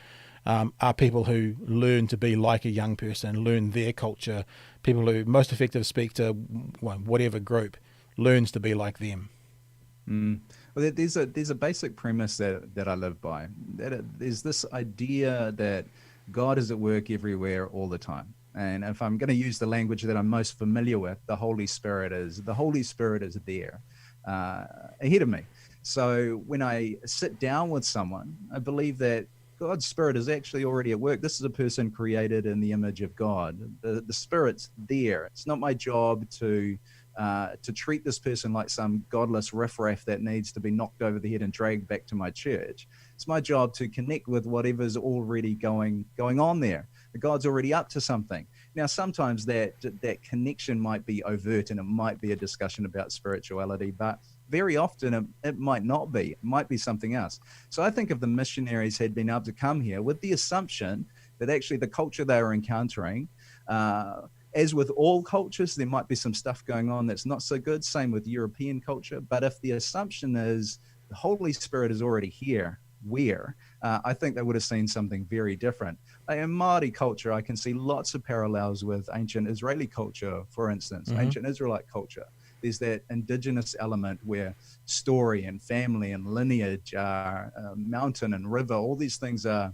are people who learn to be like a young person, learn their culture. People who most effective speak to whatever group learns to be like them. Well, there's a basic premise that I live by. There's this idea that God is at work everywhere all the time. And if I'm going to use the language that I'm most familiar with, the Holy Spirit is there ahead of me. So when I sit down with someone, I believe that God's Spirit is actually already at work. This is a person created in the image of God. The Spirit's there. It's not my job to treat this person like some godless riffraff that needs to be knocked over the head and dragged back to my church. It's my job to connect with whatever's already going on there. God's already up to something. Now, sometimes that connection might be overt and it might be a discussion about spirituality, but very often it might not be. It might be something else. So I think if the missionaries had been able to come here with the assumption that actually the culture they were encountering, as with all cultures, there might be some stuff going on that's not so good. Same with European culture. But if the assumption is the Holy Spirit is already here, I think they would have seen something very different. In Māori culture, I can see lots of parallels with ancient Israeli culture, for instance, ancient Israelite culture. There's that indigenous element where story and family and lineage, mountain and river, all these things are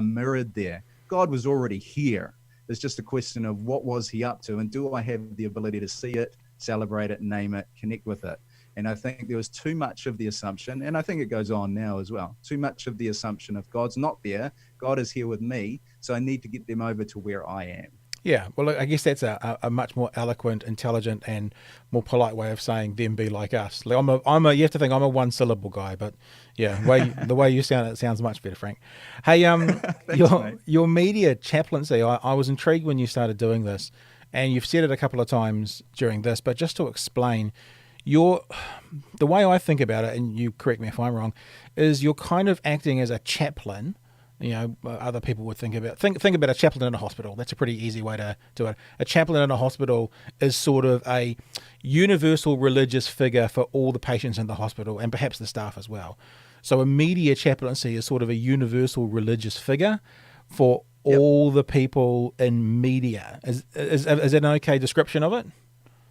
mirrored there. God was already here. It's just a question of what was he up to, and do I have the ability to see it, celebrate it, name it, connect with it? And I think there was too much of the assumption, and I think it goes on now as well, too much of the assumption of God's not there, God is here with me, so I need to get them over to where I am. Yeah, well, I guess that's a much more eloquent, intelligent, and more polite way of saying them be like us. Like you have to think I'm a one-syllable guy, but yeah, the way you sound, it sounds much better, Frank. Hey, Thanks, your media chaplaincy, I was intrigued when you started doing this, and you've said it a couple of times during this, but just to explain, the way I think about it, and you correct me if I'm wrong, is you're kind of acting as a chaplain. Other people would think about a chaplain in a hospital. That's a pretty easy way to do it. A chaplain in a hospital is sort of a universal religious figure for all the patients in the hospital and perhaps the staff as well. So a media chaplaincy is sort of a universal religious figure for all the people in media. Is that an okay description of it?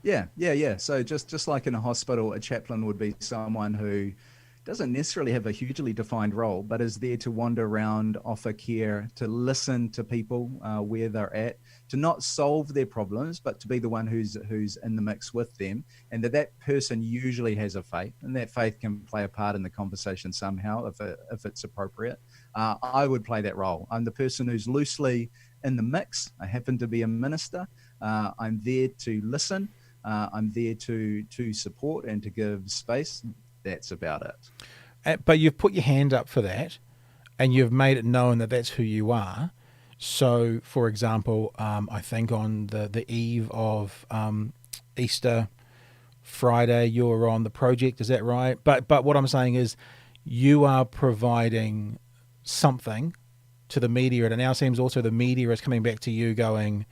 Yeah. So just like in a hospital, a chaplain would be someone who doesn't necessarily have a hugely defined role, but is there to wander around, offer care, to listen to people where they're at, to not solve their problems, but to be the one who's in the mix with them, and that person usually has a faith, and that faith can play a part in the conversation somehow if it's appropriate. I would play that role. I'm the person who's loosely in the mix. I happen to be a minister. I'm there to listen. I'm there to support and to give space. That's about it. But you've put your hand up for that, and you've made it known that that's who you are. So, for example, I think on the eve of Easter Friday, you were on the project. Is that right? But what I'm saying is, you are providing something to the media. It now seems also the media is coming back to you, going,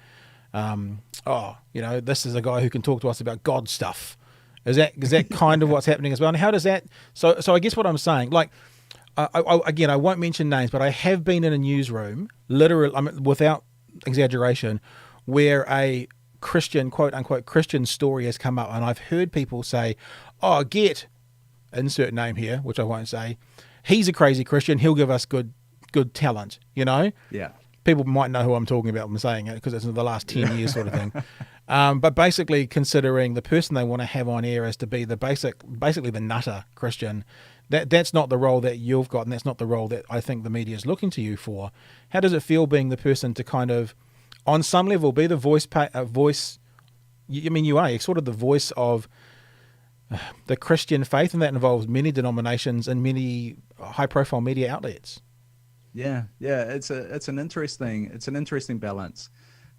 this is a guy who can talk to us about God stuff. Is that kind of what's happening as well? And how does that? So I guess what I'm saying, like, I won't mention names, but I have been in a newsroom, literally, without exaggeration, where a Christian, quote unquote, Christian story has come up, and I've heard people say, "Oh, get insert name here," which I won't say. He's a crazy Christian. He'll give us good talent. Yeah. People might know who I'm talking about when I'm saying it, because it's in the last 10 years sort of thing. But basically, considering the person they want to have on air as to be basically the nutter Christian, that's not the role that you've got, and that's not the role that I think the media is looking to you for. How does it feel being the person to kind of, on some level, be the voice? You're sort of the voice of the Christian faith, and that involves many denominations and many high-profile media outlets. Yeah, it's an interesting balance,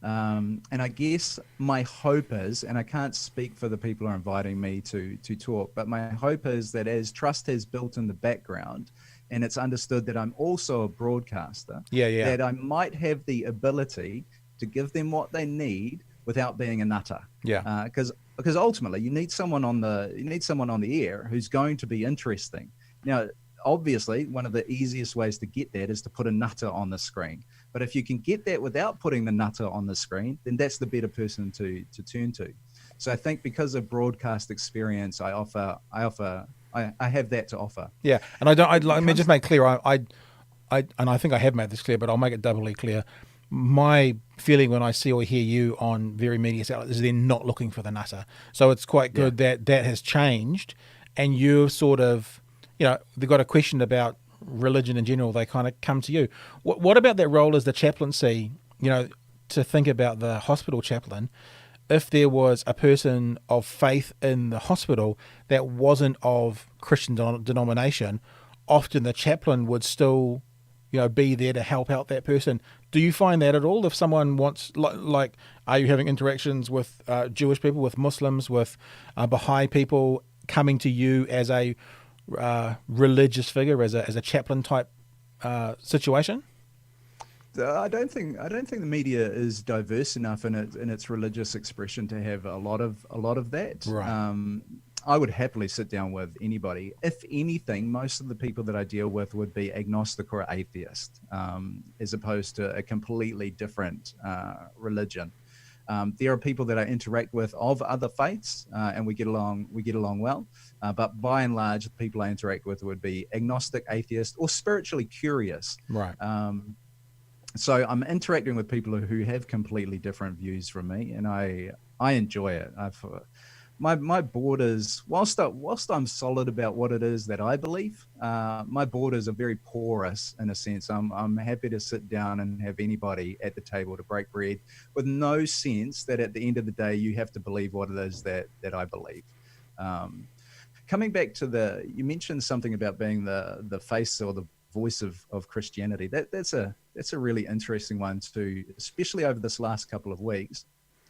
and I guess my hope is, and I can't speak for the people who are inviting me to talk, but my hope is that as trust has built in the background, and it's understood that I'm also a broadcaster, that I might have the ability to give them what they need without being a nutter. Because ultimately you need someone on the air who's going to be interesting. Now, obviously, one of the easiest ways to get that is to put a nutter on the screen. But if you can get that without putting the nutter on the screen, then that's the better person to turn to. So I think because of broadcast experience, I have that to offer. Yeah, and let me just make clear. And I think I have made this clear, but I'll make it doubly clear. My feeling when I see or hear you on very media outlets is they're not looking for the nutter. So it's quite good that has changed, and you've sort of, they've got a question about religion in general, they kind of come to you. What about that role as the chaplaincy, to think about the hospital chaplain? If there was a person of faith in the hospital that wasn't of Christian denomination, often the chaplain would still, be there to help out that person. Do you find that at all? If someone wants, like, are you having interactions with Jewish people, with Muslims, with Baha'i people coming to you as a religious figure, as a chaplain type situation? I don't think the media is diverse enough in its religious expression to have a lot of that. Right. I would happily sit down with anybody. If anything, most of the people that I deal with would be agnostic or atheist, as opposed to a completely different religion. There are people that I interact with of other faiths, and we get along well. But by and large, the people I interact with would be agnostic, atheist, or spiritually curious. Right. So I'm interacting with people who have completely different views from me, and I enjoy it. My borders, whilst I'm solid about what it is that I believe, my borders are very porous in a sense. I'm happy to sit down and have anybody at the table to break bread, with no sense that at the end of the day you have to believe what it is that I believe. Coming back to you mentioned something about being the face or the voice of Christianity. That's a really interesting one too, especially over this last couple of weeks,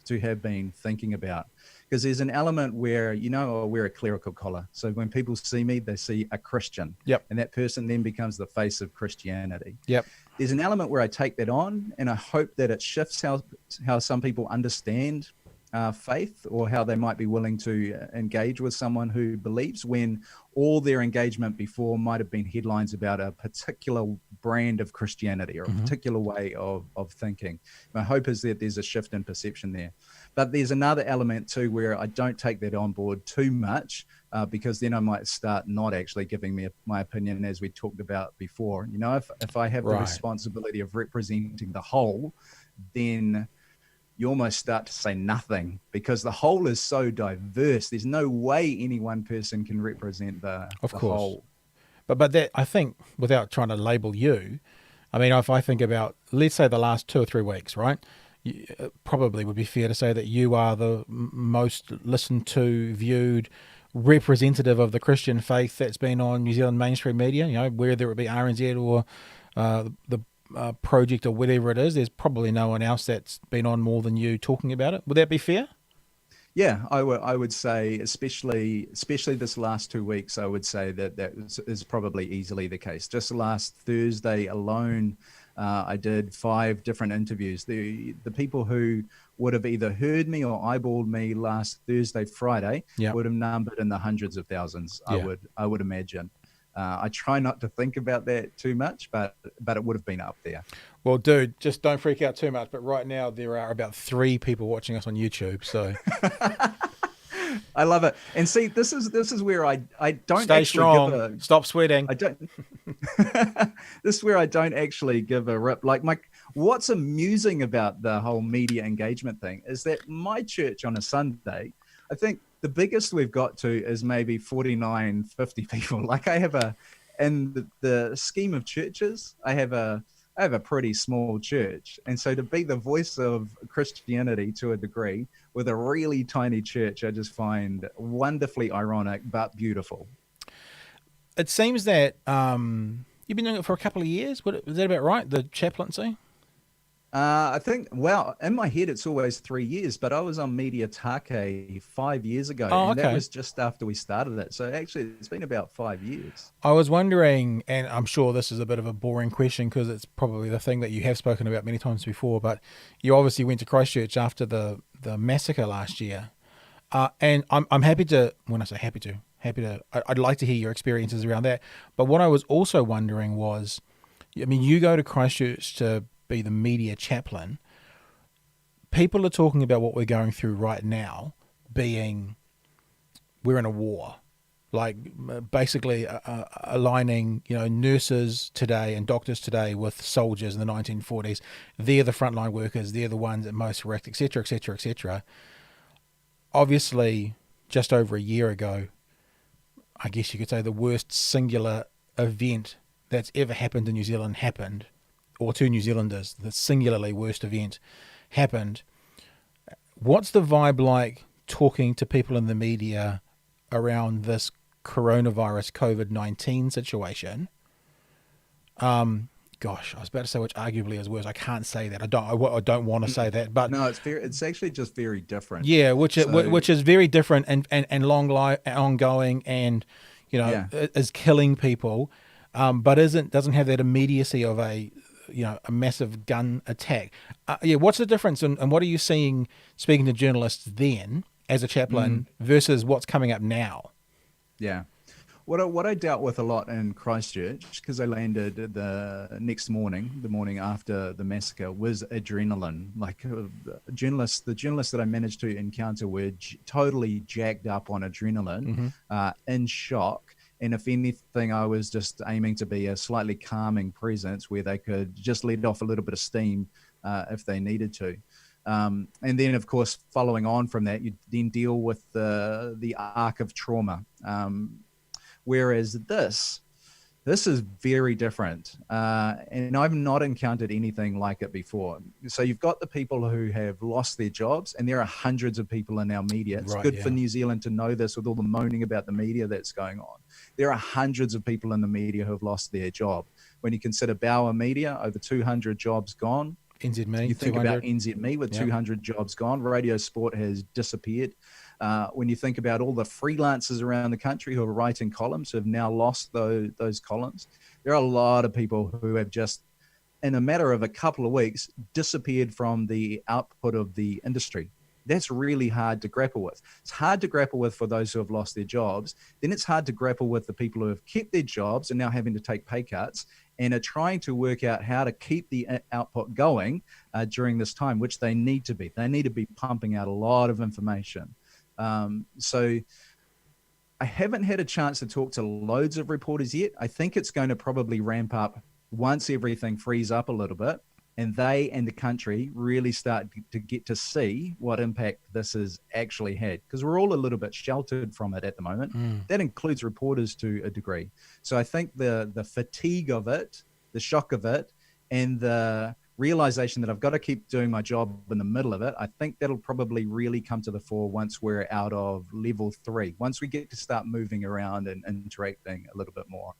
to have been thinking about, because there's an element where, I wear a clerical collar. So when people see me, they see a Christian. Yep. And that person then becomes the face of Christianity. Yep. There's an element where I take that on, and I hope that it shifts how some people understand faith, or how they might be willing to engage with someone who believes, when all their engagement before might have been headlines about a particular brand of Christianity or a particular way of thinking. My hope is that there's a shift in perception there. But there's another element too where I don't take that on board too much, because then I might start not actually giving me my opinion, as we talked about before. You know, if I have the responsibility of representing the whole, then you almost start to say nothing, because the whole is so diverse. There's no way any one person can represent the whole. But that, I think, without trying to label you, I mean, if I think about, let's say, the last 2 or 3 weeks, right? Probably would be fair to say that you are the most listened to, viewed representative of the Christian faith that's been on New Zealand mainstream media. You know, whether it be RNZ or the Project or whatever it is, there's probably no one else that's been on more than you talking about it. Would that be fair? Yeah, I would say, especially this last 2 weeks, I would say that is probably easily the case. Just last Thursday alone, I did 5 different interviews. The people who would have either heard me or eyeballed me last Thursday, Friday, would have numbered in the hundreds of thousands. I would imagine. I try not to think about that too much, but it would have been up there. Well, dude, just don't freak out too much. But right now there are about 3 people watching us on YouTube. So I love it. And see, this is where I don't stay actually strong. Stop sweating. I don't. This is where I don't actually give a rip. Like what's amusing about the whole media engagement thing is that my church on a Sunday, I think the biggest we've got to is maybe 49, 50 people. Like in the scheme of churches, I have a pretty small church. And so to be the voice of Christianity to a degree with a really tiny church, I just find wonderfully ironic, but beautiful. It seems that you've been doing it for a couple of years. Is that about right? The chaplaincy? I think, well, in my head, it's always 3 years, but I was on Media Take 5 years ago. And that was just after we started it. So actually, it's been about 5 years. I was wondering, and I'm sure this is a bit of a boring question because it's probably the thing that you have spoken about many times before, but you obviously went to Christchurch after the massacre last year. And I'm happy to, when I say happy to, I'd like to hear your experiences around that. But what I was also wondering was, I mean, you go to Christchurch to be the media chaplain. People are talking about what we're going through right now being we're in a war, like basically aligning, you know, nurses today and doctors today with soldiers in the 1940s. They're the frontline workers. They're the ones at most risk, etc., etc., etc. Obviously, just over a year ago, I guess you could say the worst singular event that's ever happened in New Zealand happened, or to New Zealanders, the singularly worst event happened. What's the vibe like talking to people in the media around this coronavirus COVID-19 situation? Gosh, I was about to say which arguably is worse. I can't say that. I don't want to say that. But no, it's actually just very different. Yeah, which is very different and ongoing, and you know is killing people, but doesn't have that immediacy of a massive gun attack. What's the difference, and what are you seeing speaking to journalists then as a chaplain versus what's coming up now? Yeah. What I dealt with a lot in Christchurch, because I landed the next morning, the morning after the massacre, was adrenaline. Like the journalists that I managed to encounter were totally jacked up on adrenaline, in shock. And if anything, I was just aiming to be a slightly calming presence where they could just let off a little bit of steam if they needed to. And then, of course, following on from that, you then deal with the arc of trauma. Whereas this is very different. And I've not encountered anything like it before. So you've got the people who have lost their jobs, and there are hundreds of people in our media. It's good for New Zealand to know this with all the moaning about the media that's going on. There are hundreds of people in the media who have lost their job. When you consider Bauer Media, over 200 jobs gone. NZME, you think 200. about NZME with 200 jobs gone. Radio Sport has disappeared. When you think about all the freelancers around the country who are writing columns, who have now lost those columns, there are a lot of people who have just, in a matter of a couple of weeks, disappeared from the output of the industry. That's really hard to grapple with. It's hard to grapple with for those who have lost their jobs. Then it's hard to grapple with the people who have kept their jobs and now having to take pay cuts and are trying to work out how to keep the output going during this time, which they need to be. They need to be pumping out a lot of information. So I haven't had a chance to talk to loads of reporters yet. I think it's going to probably ramp up once everything frees up a little bit and they and the country really start to get to see what impact this has actually had, because we're all a little bit sheltered from it at the moment. That includes reporters to a degree. So I think the fatigue of it, the shock of it, and the realization that I've got to keep doing my job in the middle of it, I think that'll probably really come to the fore once we're out of level 3, once we get to start moving around and interacting a little bit more.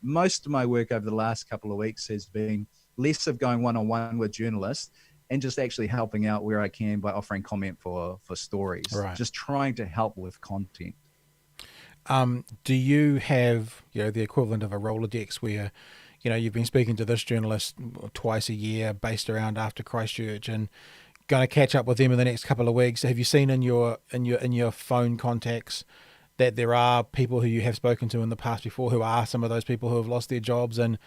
Most of my work over the last couple of weeks has been less of going one-on-one with journalists and just actually helping out where I can by offering comment for stories, just trying to help with content. Do you have, the equivalent of a Rolodex where, you've been speaking to this journalist twice a year based around after Christchurch and going to catch up with them in the next couple of weeks? Have you seen in your phone contacts that there are people who you have spoken to in the past before who are some of those people who have lost their jobs, and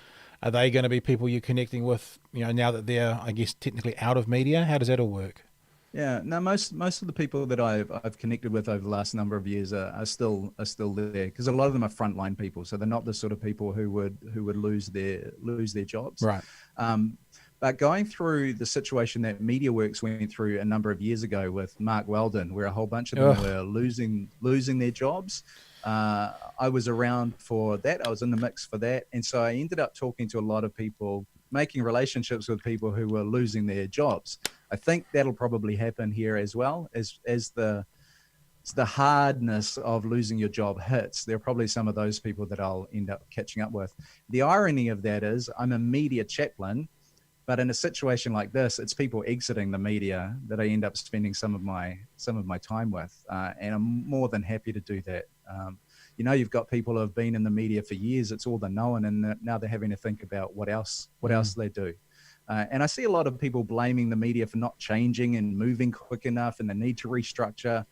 are they going to be people you're connecting with, now that they're, I guess, technically out of media? How does that all work? Yeah, no, most of the people that I've connected with over the last number of years are still there, because a lot of them are frontline people, so they're not the sort of people who would lose their jobs. Right. But going through the situation that MediaWorks went through a number of years ago with Mark Weldon, where a whole bunch of them were losing their jobs, I was around for that. I was in the mix for that, and so I ended up talking to a lot of people, making relationships with people who were losing their jobs. I think that'll probably happen here as well, as the hardness of losing your job hits. There are probably some of those people that I'll end up catching up with. The irony of that is I'm a media chaplain, but in a situation like this, it's people exiting the media that I end up spending some of my time with, and I'm more than happy to do that. You've got people who have been in the media for years. It's all they're known, and now they're having to think about what else they do. And I see a lot of people blaming the media for not changing and moving quick enough and the need to restructure.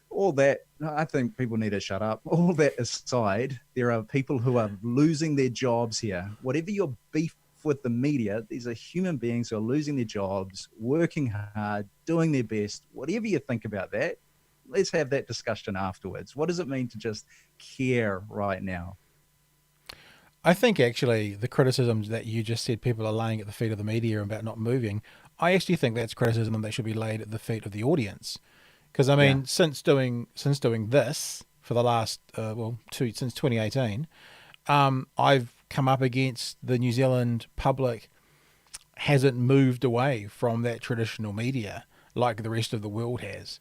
All that, I think people need to shut up. All that aside, there are people who are losing their jobs here. Whatever your beef with the media, these are human beings who are losing their jobs, working hard, doing their best. Whatever you think about that, let's have that discussion afterwards. What does it mean to just care right now? I think actually the criticisms that you just said people are laying at the feet of the media about not moving, I actually think that's criticism that should be laid at the feet of the audience. Because I mean, since doing this for the last since 2018, I've come up against the New Zealand public hasn't moved away from that traditional media like the rest of the world has.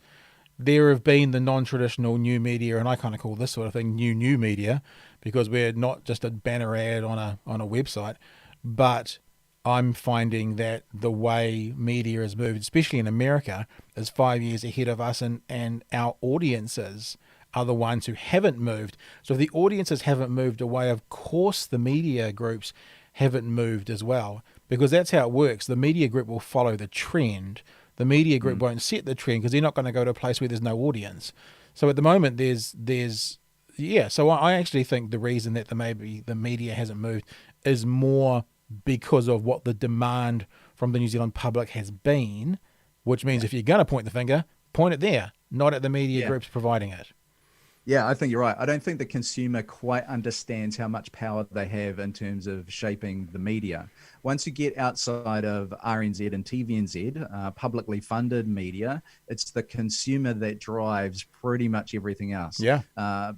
There have been the non-traditional new media, and I kind of call this sort of thing new media, because we're not just a banner ad on a website. But I'm finding that the way media has moved, especially in America, is 5 years ahead of us, and our audiences are the ones who haven't moved. So if the audiences haven't moved away, of course the media groups haven't moved as well, because that's how it works. The media group will follow the trend. The media group won't set the trend because they're not going to go to a place where there's no audience. So at the moment, so I actually think the reason that maybe the media hasn't moved is more because of what the demand from the New Zealand public has been, which means if you're going to point the finger, point it there, not at the media groups providing it. Yeah, I think you're right. I don't think the consumer quite understands how much power they have in terms of shaping the media. Once you get outside of RNZ and TVNZ, publicly funded media, it's the consumer that drives pretty much everything else. Yeah.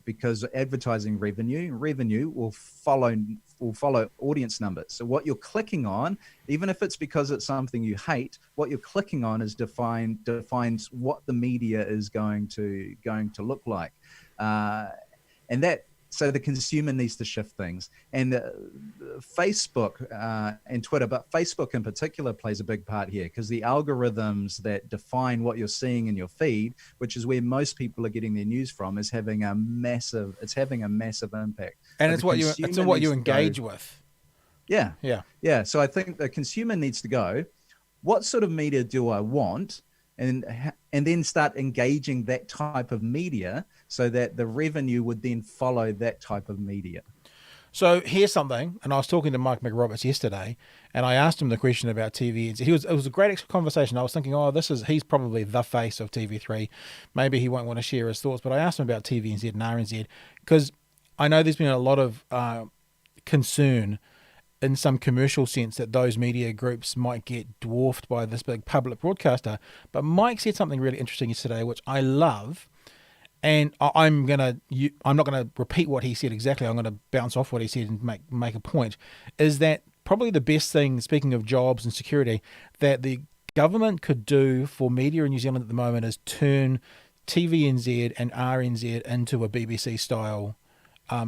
Because advertising revenue will follow audience numbers. So what you're clicking on, even if it's because it's something you hate, what you're clicking on is defines what the media is going to look like. So the consumer needs to shift things, and Facebook and Twitter, but Facebook in particular plays a big part here, because the algorithms that define what you're seeing in your feed, which is where most people are getting their news from, is having a massive impact. And it's what you engage with. Yeah. So I think the consumer needs to go, what sort of media do I want? And then start engaging that type of media so that the revenue would then follow that type of media. So here's something, and I was talking to Mike McRoberts yesterday, and I asked him the question about TV. It was a great conversation. I was thinking, he's probably the face of TV3. Maybe he won't want to share his thoughts, but I asked him about TVNZ and RNZ because I know there's been a lot of concern in some commercial sense that those media groups might get dwarfed by this big public broadcaster. But Mike said something really interesting yesterday, which I love. And I'm not gonna repeat what he said exactly. I'm gonna bounce off what he said and make a point. Is that probably the best thing? Speaking of jobs and security, that the government could do for media in New Zealand at the moment is turn TVNZ and RNZ into a BBC style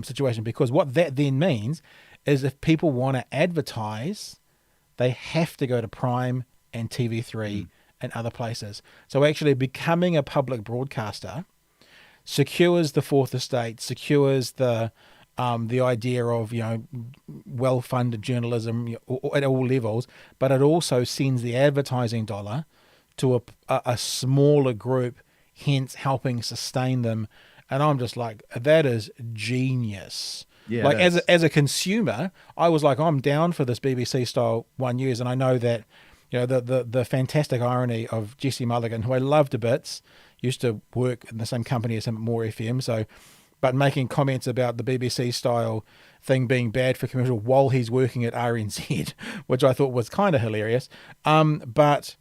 situation. Because what that then means is if people want to advertise, they have to go to Prime and TV3 and other places. So actually becoming a public broadcaster secures the fourth estate, secures the idea of well-funded journalism at all levels, but it also sends the advertising dollar to a smaller group, hence helping sustain them. And I'm just like, that is genius. Yeah, like as a consumer, I was like, I'm down for this BBC style 1 years, and I know that the fantastic irony of Jesse Mulligan, who I love to bits, used to work in the same company as him at More FM, but making comments about the BBC style thing being bad for commercial while he's working at RNZ, which I thought was kind of hilarious. But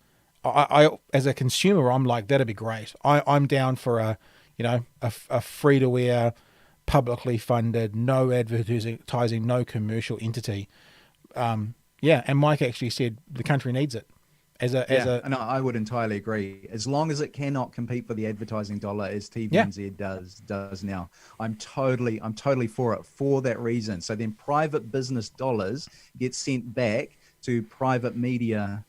I as a consumer, I'm like, that'd be great. I'm down for a free to air, publicly funded, no advertising, no commercial entity. And Mike actually said the country needs it. And I would entirely agree. As long as it cannot compete for the advertising dollar as TVNZ does now, I'm totally for it for that reason. So then private business dollars get sent back to private media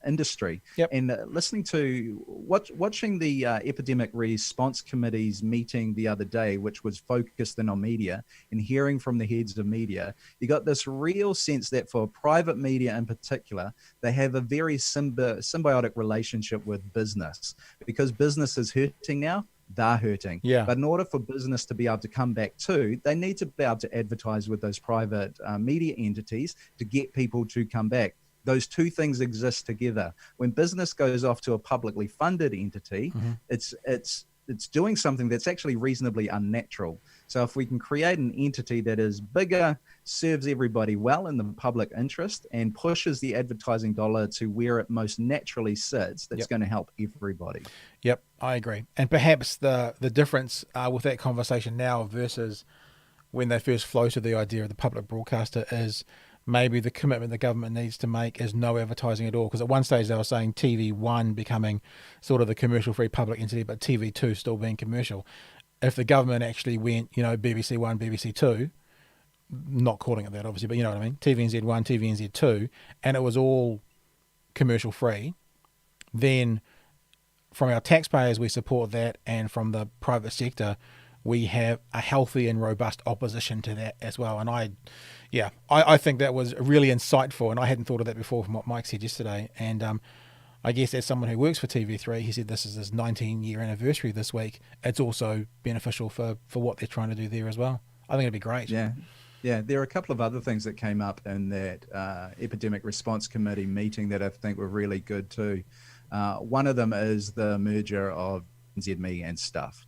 industry. And watching the Epidemic Response Committee's meeting the other day, which was focused in on media, and hearing from the heads of media, you got this real sense that for private media in particular, they have a very symbiotic relationship with business, because business is hurting now. They're hurting. But in order for business to be able to come back too, they need to be able to advertise with those private media entities to get people to come back. Those two things exist together. When business goes off to a publicly funded entity, it's doing something that's actually reasonably unnatural. So if we can create an entity that is bigger, serves everybody well in the public interest, and pushes the advertising dollar to where it most naturally sits, that's going to help everybody. Yep, I agree. And perhaps the difference with that conversation now versus when they first floated the idea of the public broadcaster is maybe the commitment the government needs to make is no advertising at all. Because at one stage they were saying TV1 becoming sort of the commercial-free public entity, but TV2 still being commercial. If the government actually went, BBC One, BBC Two, not calling it that obviously, but you know what I mean, TVNZ One, TVNZ Two, and it was all commercial-free, then from our taxpayers we support that, and from the private sector we have a healthy and robust opposition to that as well. And I think that was really insightful, and I hadn't thought of that before from what Mike said yesterday. And I guess as someone who works for TV3, he said this is his 19-year anniversary this week. It's also beneficial for what they're trying to do there as well. I think it'd be great. Yeah, there are a couple of other things that came up in that Epidemic Response Committee meeting that I think were really good too. One of them is the merger of ZME and Stuff,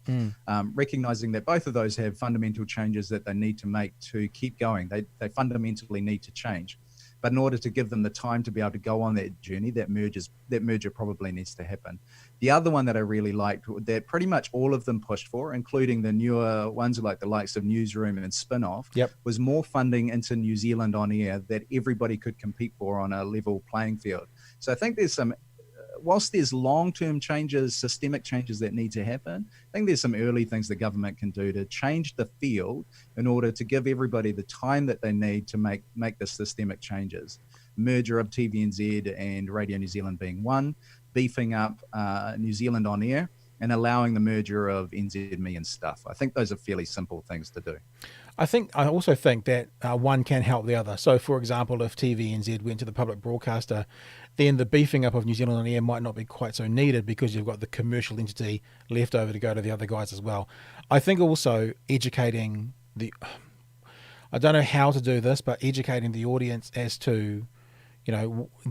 recognizing that both of those have fundamental changes that they need to make to keep going. They fundamentally need to change, but in order to give them the time to be able to go on that journey, that merger probably needs to happen. The other one that I really liked, that pretty much all of them pushed for, including the newer ones like the likes of Newsroom and Spinoff, was more funding into New Zealand on air that everybody could compete for on a level playing field. So I think there's some, whilst there's long-term changes, systemic changes that need to happen, I think there's some early things the government can do to change the field in order to give everybody the time that they need to make the systemic changes. Merger of TVNZ and Radio New Zealand being one, beefing up New Zealand on air, and allowing the merger of NZME and Stuff. I think those are fairly simple things to do. I also think that one can help the other. So, for example, if TVNZ went to the public broadcaster, then the beefing up of New Zealand on air might not be quite so needed because you've got the commercial entity left over to go to the other guys as well. I think also educating I don't know how to do this, but educating the audience as to,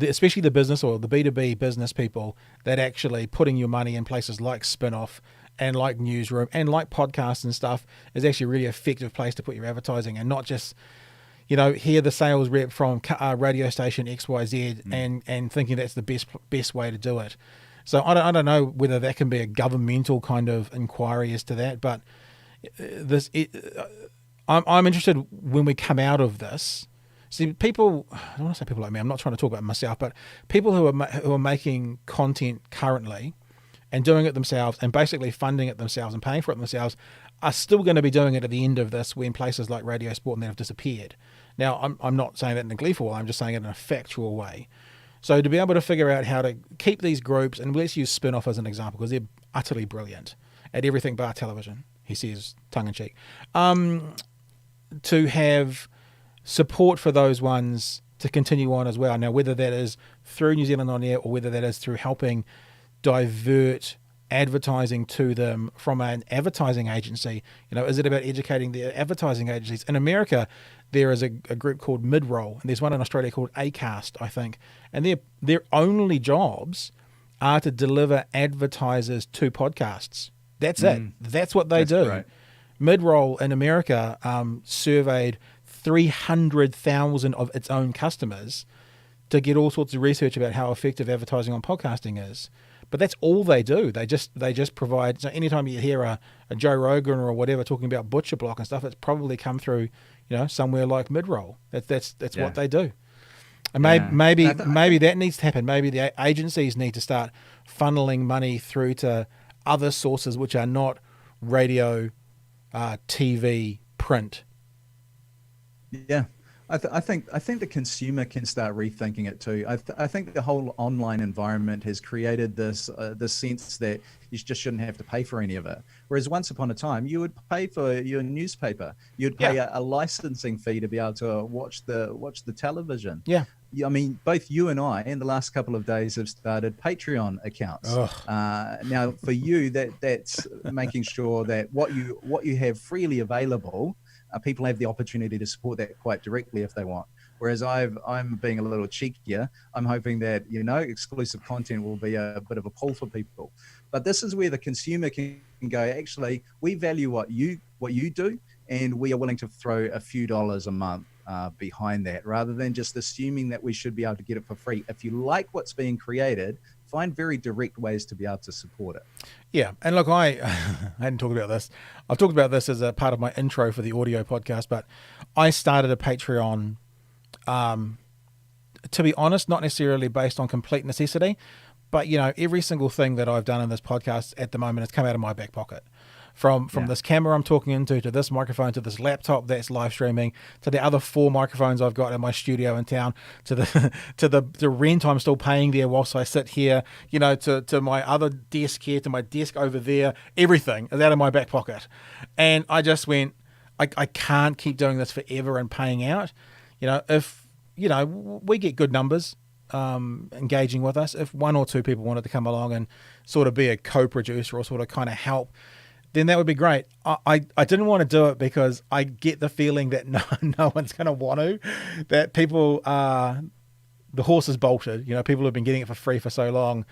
especially the business or the B2B business people that actually putting your money in places like Spinoff and like Newsroom and like podcasts and stuff is actually a really effective place to put your advertising, and not just, hear the sales rep from radio station XYZ and thinking that's the best way to do it. So I don't know whether that can be a governmental kind of inquiry as to that, but I'm interested when we come out of this. See, people, I don't want to say people like me, I'm not trying to talk about myself, but people who are making content currently and doing it themselves and basically funding it themselves and paying for it themselves are still going to be doing it at the end of this when places like Radio Sport and that have disappeared. Now, I'm not saying that in a gleeful way, I'm just saying it in a factual way. So to be able to figure out how to keep these groups, and let's use Spinoff as an example because they're utterly brilliant at everything bar television, he says tongue-in-cheek, to have support for those ones to continue on as well. Now, whether that is through New Zealand On Air or whether that is through helping divert advertising to them from an advertising agency, is it about educating the advertising agencies? In America, there is a group called Midroll, and there's one in Australia called Acast, I think, and their only jobs are to deliver advertisers to podcasts. That's it. That's what they do. Great. Midroll in America surveyed 300,000 of its own customers to get all sorts of research about how effective advertising on podcasting is. But that's all they do. They just provide. So anytime you hear a Joe Rogan or whatever talking about Butcher Block and stuff, it's probably come through, somewhere like Midroll. That's what they do. And maybe that needs to happen. Maybe the agencies need to start funneling money through to other sources which are not radio, TV, print. Yeah. I think the consumer can start rethinking it too. I think the whole online environment has created this sense that you just shouldn't have to pay for any of it. Whereas once upon a time, you would pay for your newspaper. You'd pay a licensing fee to be able to watch the television. Yeah. I mean, both you and I, in the last couple of days, have started Patreon accounts. Now, for you, that's making sure that what you have freely available. People have the opportunity to support that quite directly if they want. Whereas I'm being a little cheekier. I'm hoping that, exclusive content will be a bit of a pull for people. But this is where the consumer can go, actually, we value what you do, and we are willing to throw a few dollars a month behind that, rather than just assuming that we should be able to get it for free. If you like what's being created, find very direct ways to be able to support it. Yeah, and look, I hadn't talked about this. I've talked about this as a part of my intro for the audio podcast, but I started a Patreon, to be honest, not necessarily based on complete necessity, but, every single thing that I've done in this podcast at the moment has come out of my back pocket. From this camera I'm talking into, to this microphone, to this laptop that's live streaming, to the other 4 microphones I've got in my studio in town, to the rent I'm still paying there whilst I sit here, to my other desk here, to my desk over there, everything is out of my back pocket. And I just went, I can't keep doing this forever and paying out. If we get good numbers engaging with us, if 1 or 2 people wanted to come along and sort of be a co-producer or sort of kind of help, then that would be great. I didn't want to do it because I get the feeling that no one's going to want to, that people are, the horse is bolted. People have been getting it for free for so long.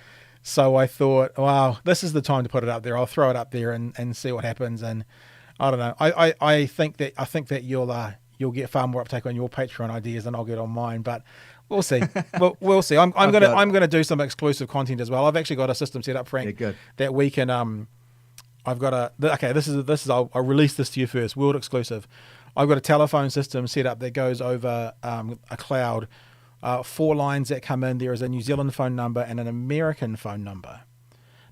So I thought, wow, this is the time to put it up there. I'll throw it up there and see what happens. And I don't know. I think that you'll get far more uptake on your Patreon ideas than I'll get on mine, but we'll see. We'll see. I'm gonna do some exclusive content as well. I've actually got a system set up, Frank, that we can I've got I'll release this to you first, world exclusive. I've got a telephone system set up that goes over a cloud, 4 lines that come in. There is a New Zealand phone number and an American phone number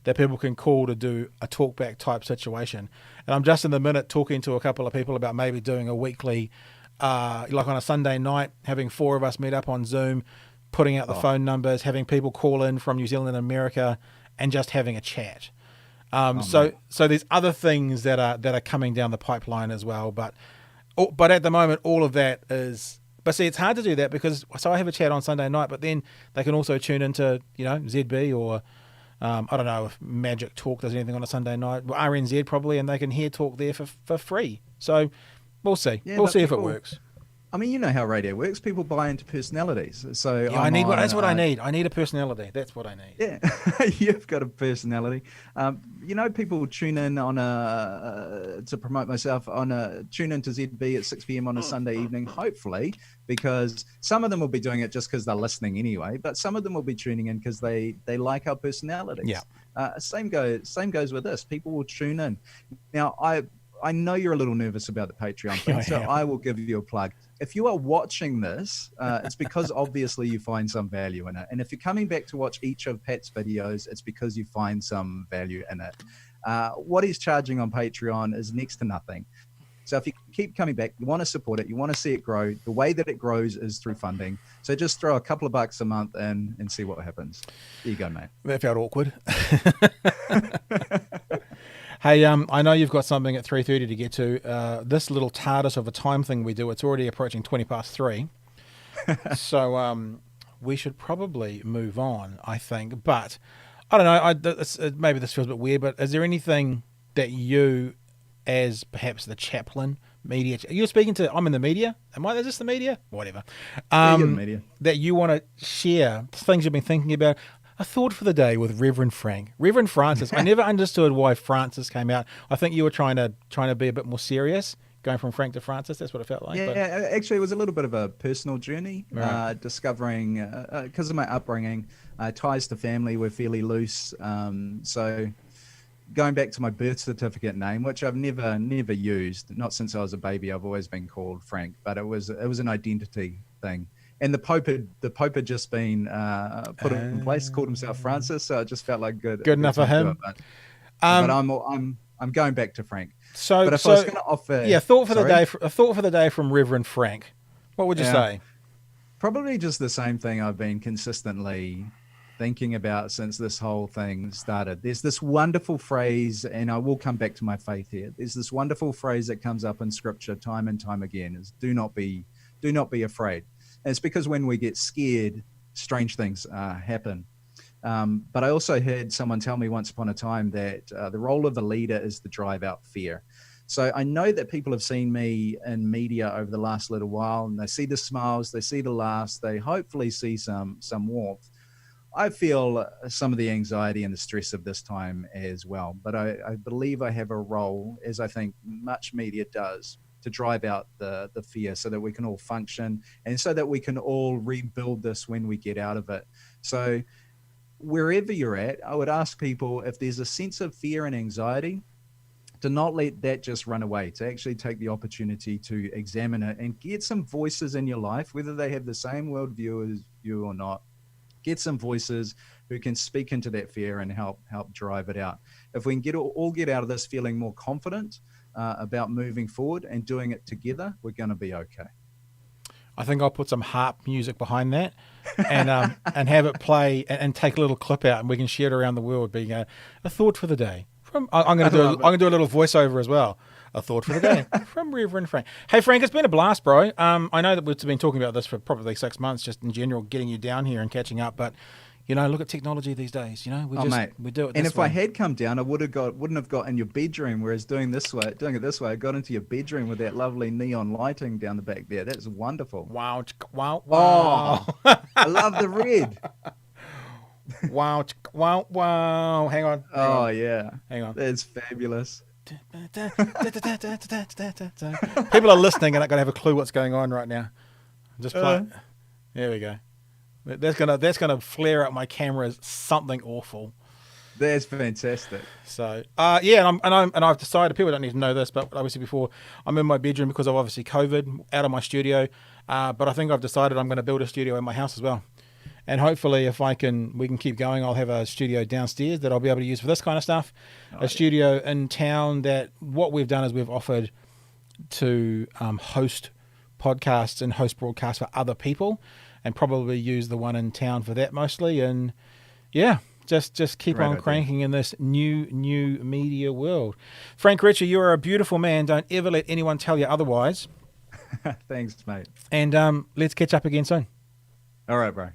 that people can call to do a talkback type situation. And I'm just in the minute talking to a couple of people about maybe doing a weekly, like on a Sunday night, having 4 of us meet up on Zoom, putting out the phone numbers, having people call in from New Zealand and America, and just having a chat. So there's other things that are coming down the pipeline as well, but at the moment all of that is. But see, it's hard to do that because I have a chat on Sunday night, but then they can also tune into ZB or I don't know if Magic Talk does anything on a Sunday night, well, RNZ probably, and they can hear talk there for free. So we'll see. We'll see if it works. I mean, you know how radio works. People buy into personalities. So Yeah, that's what I need. I need a personality. That's what I need. Yeah, you've got a personality. People tune in on to promote myself tune in to ZB at 6 p.m. on a Sunday evening, hopefully, because some of them will be doing it just because they're listening anyway, but some of them will be tuning in because they like our personalities. Yeah. Same goes with this. People will tune in. Now, I know you're a little nervous about the Patreon thing, so I will give you a plug. If you are watching this, it's because obviously you find some value in it. And if you're coming back to watch each of Pat's videos, it's because you find some value in it. What he's charging on Patreon is next to nothing. So if you keep coming back, you want to support it, you want to see it grow, the way that it grows is through funding. So just throw a couple of bucks a month in and see what happens. There you go, mate. That felt awkward. Hey, I know you've got something at 3:30 to get to. This little TARDIS of a time thing we do, it's already approaching 3:20. So we should probably move on, I think. But I don't know, maybe this feels a bit weird, but is there anything that you, as perhaps the chaplain, media, you're speaking to, I'm in the media. Is this the media? Whatever. You're the media. That you want to share, things you've been thinking about. A thought for the day with Reverend Frank. Reverend Francis. I never understood why Francis came out. I think you were trying to be a bit more serious, going from Frank to Francis. That's what it felt like. Yeah, actually, it was a little bit of a personal journey, right. Discovering, because of my upbringing, ties to family were fairly loose. So going back to my birth certificate name, which I've never used, not since I was a baby, I've always been called Frank, but it was an identity thing. And the Pope had just been put in place, called himself Francis, so it just felt like good enough for him. But I'm going back to Frank. But if I was going to offer, a thought for the day from Reverend Frank, what would you say? Probably just the same thing I've been consistently thinking about since this whole thing started. There's this wonderful phrase, and I will come back to my faith here. There's this wonderful phrase that comes up in Scripture time and time again: is "Do not be afraid." And it's because when we get scared, strange things happen. But I also heard someone tell me once upon a time that the role of a leader is to drive out fear. So I know that people have seen me in media over the last little while, and they see the smiles, they see the laughs, they hopefully see some warmth. I feel some of the anxiety and the stress of this time as well. But I believe I have a role, as I think much media does, to drive out the fear so that we can all function and so that we can all rebuild this when we get out of it. So wherever you're at, I would ask people, if there's a sense of fear and anxiety, to not let that just run away, to actually take the opportunity to examine it and get some voices in your life, whether they have the same worldview as you or not. Get some voices who can speak into that fear and help drive it out. If we can all get out of this feeling more confident about moving forward and doing it together, we're going to be okay. I think I'll put some harp music behind that and have it play and take a little clip out, and we can share it around the world, being a thought for the day. I'm going to do a little voiceover as well. A thought for the day from Reverend Frank. Hey, Frank, it's been a blast, bro. I know that we've been talking about this for probably 6 months, just in general, getting you down here and catching up, but look at technology these days. We do it. And if I had come down, I wouldn't have got in your bedroom. Whereas doing it this way, I got into your bedroom with that lovely neon lighting down the back there. That's wonderful. Wow! Oh, I love the red. Wow! Hang on. Oh yeah. Hang on. That's fabulous. People are listening and not going to have a clue what's going on right now. Just play. There we go. That's gonna flare up my camera as something awful. That's fantastic. So and I've decided, people don't need to know this, but obviously before, I'm in my bedroom because of obviously COVID, out of my studio. But I think I've decided I'm going to build a studio in my house as well. And hopefully, if we can keep going, I'll have a studio downstairs that I'll be able to use for this kind of stuff. Studio in town that what we've done is we've offered to host podcasts and host broadcasts for other people, and probably use the one in town for that mostly. And just keep on cranking in this new media world. Frank Ritchie, you are a beautiful man. Don't ever let anyone tell you otherwise. Thanks, mate. And let's catch up again soon. All right, bro.